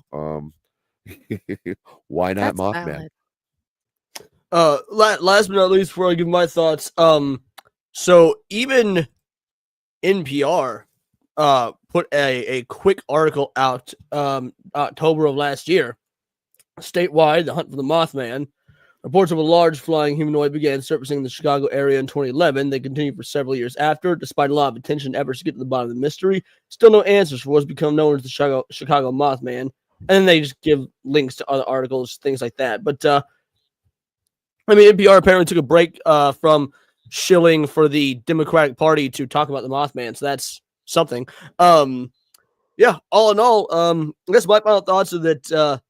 [SPEAKER 3] why not
[SPEAKER 4] That's
[SPEAKER 3] Mothman?
[SPEAKER 4] valid.
[SPEAKER 1] Last but not least, before I give my thoughts, so even NPR put a quick article out October of last year. Statewide, the hunt for the Mothman. Reports of a large flying humanoid began surfacing in the Chicago area in 2011. They continued for several years after, despite a lot of attention and efforts to get to the bottom of the mystery. Still no answers for what's become known as the Chicago Mothman. And then they just give links to other articles, things like that. But NPR apparently took a break from shilling for the Democratic Party to talk about the Mothman, so that's something. Yeah, all in all, I guess my final thoughts are that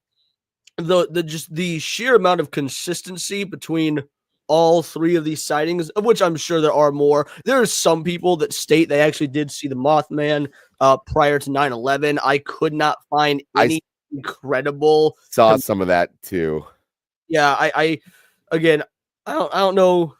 [SPEAKER 1] the sheer amount of consistency between all three of these sightings, of which I'm sure there are more. There are some people that state they actually did see the Mothman prior to 9/11. I could not find any incredible.
[SPEAKER 3] Saw some of that too.
[SPEAKER 1] Yeah, I don't know.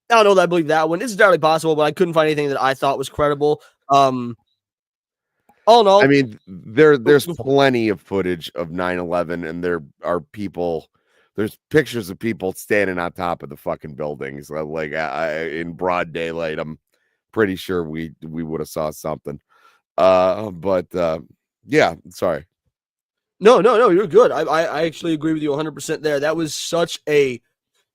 [SPEAKER 1] I don't know that I believe that one. It's entirely possible, but I couldn't find anything that I thought was credible. All in all,
[SPEAKER 3] I mean, there's plenty of footage of 9/11, and there are people. There's pictures of people standing on top of the fucking buildings, like in broad daylight. I'm pretty sure we would have saw something. But yeah, sorry.
[SPEAKER 1] No, you're good. I actually agree with you 100% there. That was such a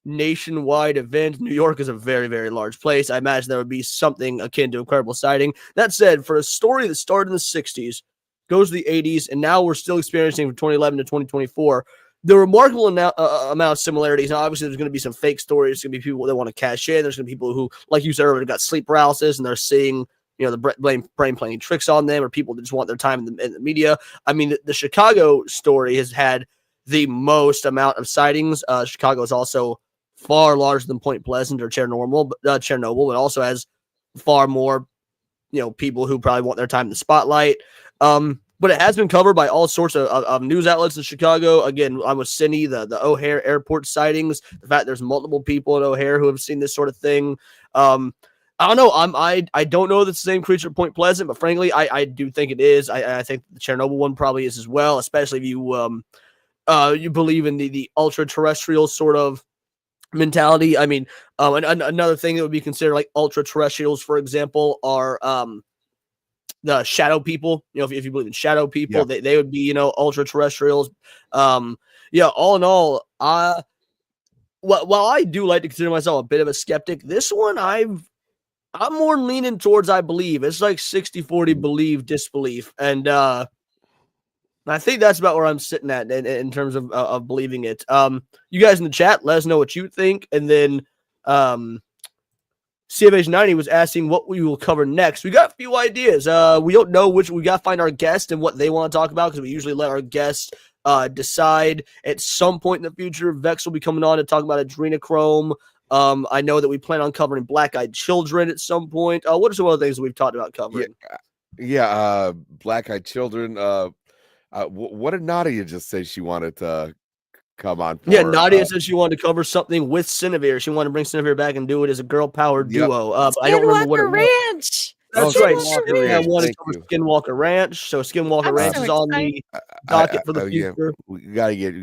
[SPEAKER 1] nationwide event. New York is a very, very large place. I imagine there would be something akin to a credible sighting. That said, for a story that started in the 60s, goes to the 80s, and now we're still experiencing from 2011 to 2024, the remarkable amount of similarities. Now, obviously, there's going to be some fake stories. There's going to be people that want to cash in. There's going to be people who, like you said earlier, got sleep paralysis, and they're seeing the brain playing tricks on them, or people that just want their time in the media. I mean, the Chicago story has had the most amount of sightings. Chicago is also far larger than Point Pleasant or Chernobyl, but also has far more, people who probably want their time in the spotlight. But it has been covered by all sorts of news outlets in Chicago. Again, I'm with Cindy, the O'Hare Airport sightings, the fact there's multiple people in O'Hare who have seen this sort of thing. I don't know. I don't know if it's the same creature at Point Pleasant, but frankly, I do think it is. I think the Chernobyl one probably is as well, especially if you believe in the ultra terrestrial sort of mentality. I mean, another thing that would be considered like ultra terrestrials, for example, are the shadow people. If you believe in shadow people, yeah. they would be ultra terrestrials. Yeah. All in all, while I do like to consider myself a bit of a skeptic, this one I'm more leaning towards I believe. It's like 60-40 believe disbelief, and I think that's about where I'm sitting at in terms of believing it. You guys in the chat, let us know what you think. And then CFH90 was asking what we will cover next. We got a few ideas. We don't know which. We got to find our guest and what they want to talk about, because we usually let our guests decide. At some point in the future, Vex will be coming on to talk about adrenochrome. I know that we plan on covering black-eyed children at some point. What are some other things that we've talked about covering?
[SPEAKER 3] Black-eyed children. What did Nadia just say she wanted to come on for?
[SPEAKER 1] Yeah, Nadia said she wanted to cover something with Cinevere. She wanted to bring Cinevere back and do it as a girl-powered duo. I don't remember what it was.
[SPEAKER 4] Ranch.
[SPEAKER 1] That's right. I wanted to cover
[SPEAKER 3] you.
[SPEAKER 1] Skinwalker Ranch. So Skinwalker Ranch is on the docket for the future.
[SPEAKER 3] We gotta get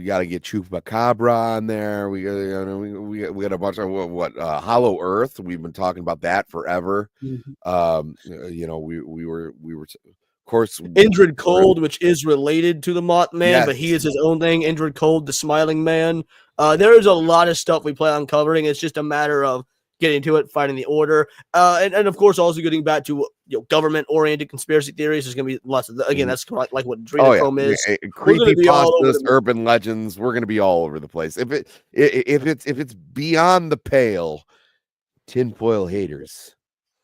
[SPEAKER 3] Chupacabra on there. We got a bunch of what Hollow Earth. We've been talking about that forever. We were of course
[SPEAKER 1] Indrid Cold, which is related to the Mothman,
[SPEAKER 3] Yes.
[SPEAKER 1] but he is his own thing. Indrid Cold, the Smiling Man. There is a lot of stuff we plan on covering. It's just a matter of getting to it, finding the order, and of course also getting back to government-oriented conspiracy theories. There's going to be lots of again. That's like what Adrenochrome is.
[SPEAKER 3] Creepypastas, urban legends. We're going to be all over the place. If it's beyond the pale, tinfoil haters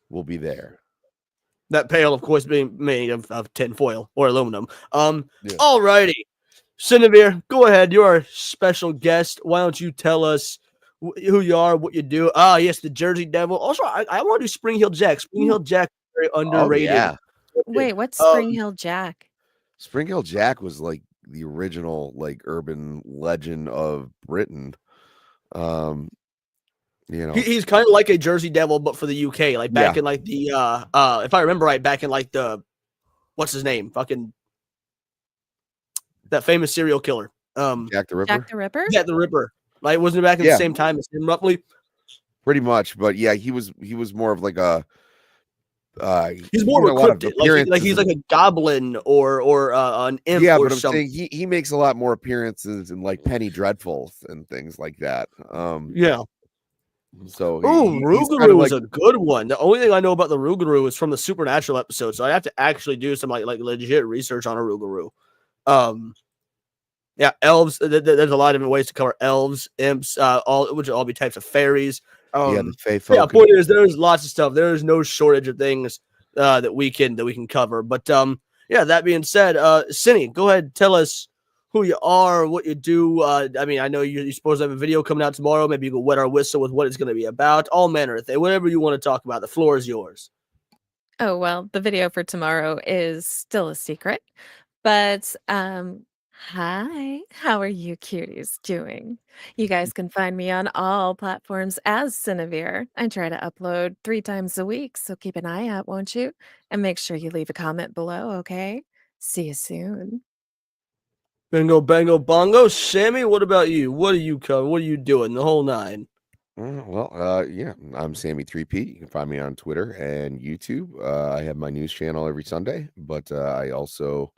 [SPEAKER 3] will be there.
[SPEAKER 1] That pail, of course, being made of tinfoil or aluminum. Alrighty, Cinevere, go ahead. You're our special guest. Why don't you tell us who you are, what you do? Yes, the Jersey Devil. Also, I want to do Spring Hill Jack. Spring Hill Jack is very underrated.
[SPEAKER 3] Yeah.
[SPEAKER 4] Wait, what's Spring Hill Jack?
[SPEAKER 3] Spring Hill Jack was like the original urban legend of Britain.
[SPEAKER 1] He's kind of like a Jersey Devil, but for the UK. Like back in the if I remember right, back in the what's his name? Fucking that famous serial killer.
[SPEAKER 3] Jack the Ripper.
[SPEAKER 4] Jack the Ripper?
[SPEAKER 1] Jack the Ripper. Like wasn't it back at the same time as him, roughly?
[SPEAKER 3] Pretty much, but yeah, he was more of like a
[SPEAKER 1] he's more of a cryptid, like he's like a goblin or an imp or
[SPEAKER 3] but
[SPEAKER 1] something.
[SPEAKER 3] I'm saying he makes a lot more appearances in like Penny Dreadful and things like that. So
[SPEAKER 1] Rougarou is a good one. The only thing I know about the Rougarou is from the Supernatural episode, so I have to actually do some like legit research on a Rougarou. Elves. There's a lot of different ways to cover elves, imps, which will all be types of fairies.
[SPEAKER 3] The Fae folk.
[SPEAKER 1] Point is, there's lots of stuff. There is no shortage of things that we can cover. But that being said, Cinny, go ahead, tell us who you are, what you do. I know you're supposed to have a video coming out tomorrow. Maybe you can wet our whistle with what it's going to be about. All manner of things, whatever you want to talk about. The floor is yours.
[SPEAKER 4] Oh, well, the video for tomorrow is still a secret, but hi, how are you cuties doing? You guys can find me on all platforms as Cinevere. I try to upload 3 times a week, so keep an eye out, won't you? And make sure you leave a comment below, okay? See you soon.
[SPEAKER 1] Bingo, bango, bongo. Sammy, what about you? What do you cover? What are you doing? The whole nine.
[SPEAKER 3] I'm Sammy 3P. You can find me on Twitter and YouTube. I have my news channel every Sunday, but I also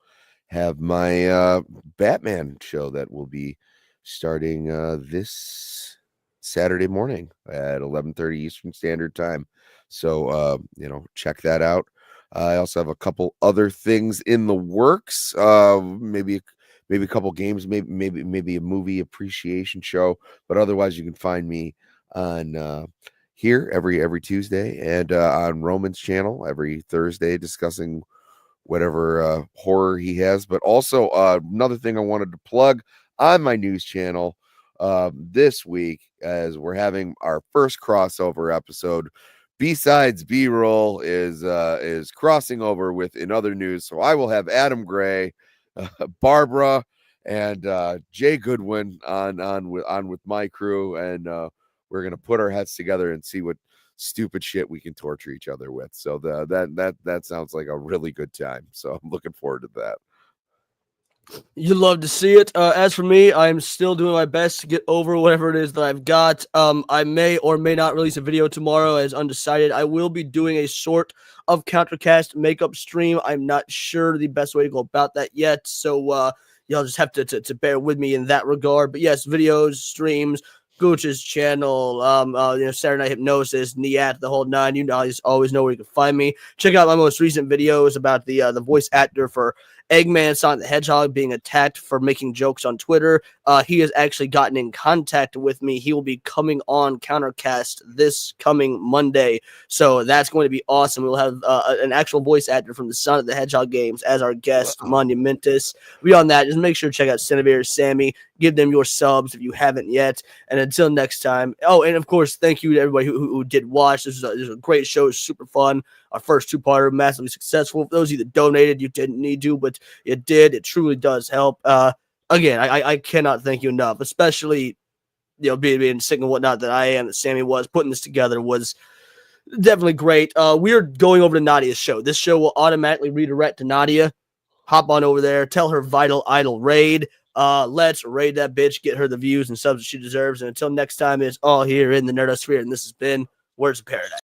[SPEAKER 3] have my Batman show that will be starting this Saturday morning at 11:30 Eastern Standard Time. So check that out. I also have a couple other things in the works. Maybe a couple games, maybe a movie appreciation show. But otherwise, you can find me on here every Tuesday and on Roman's channel every Thursday discussing whatever horror he has. But also another thing I wanted to plug on my news channel this week, as we're having our first crossover episode. B-Sides B-Roll is crossing over with In Other News. So I will have Adam Gray, Barbara, and Jay Goodwin on with my crew, and we're gonna put our heads together and see what stupid shit we can torture each other with. So that sounds like a really good time. So I'm looking forward to that.
[SPEAKER 1] You love to see it. As for me, I'm still doing my best to get over whatever it is that I've got. I may or may not release a video tomorrow as undecided. I will be doing a sort of Countercast makeup stream. I'm not sure the best way to go about that yet. So y'all just have to bear with me in that regard. But yes, videos, streams, Gooch's channel, Saturday Night Hypnosis, Niat, the whole nine. You always know where you can find me. Check out my most recent videos about the voice actor for Eggman Sonic the Hedgehog being attacked for making jokes on Twitter. He has actually gotten in contact with me. He will be coming on Countercast this coming Monday. So that's going to be awesome. We'll have an actual voice actor from the Sonic the Hedgehog games as our guest, Monumentus. Beyond that, just make sure to check out Cinevere, Sammy. Give them your subs if you haven't yet. And until next time. Oh, and of course, thank you to everybody who did watch. This was a great show. It was super fun. Our first two-parter, massively successful. For those of you that donated, you didn't need to, but it did. It truly does help. Again, I cannot thank you enough, especially, being sick and whatnot that I am, that Sammy was. Putting this together was definitely great. We're going over to Nadia's show. This show will automatically redirect to Nadia. Hop on over there. Tell her Vital Idol raid. Let's raid that bitch. Get her the views and subs that she deserves. And until next time, it's all here in the Nerdosphere. And this has been Words of Paradise.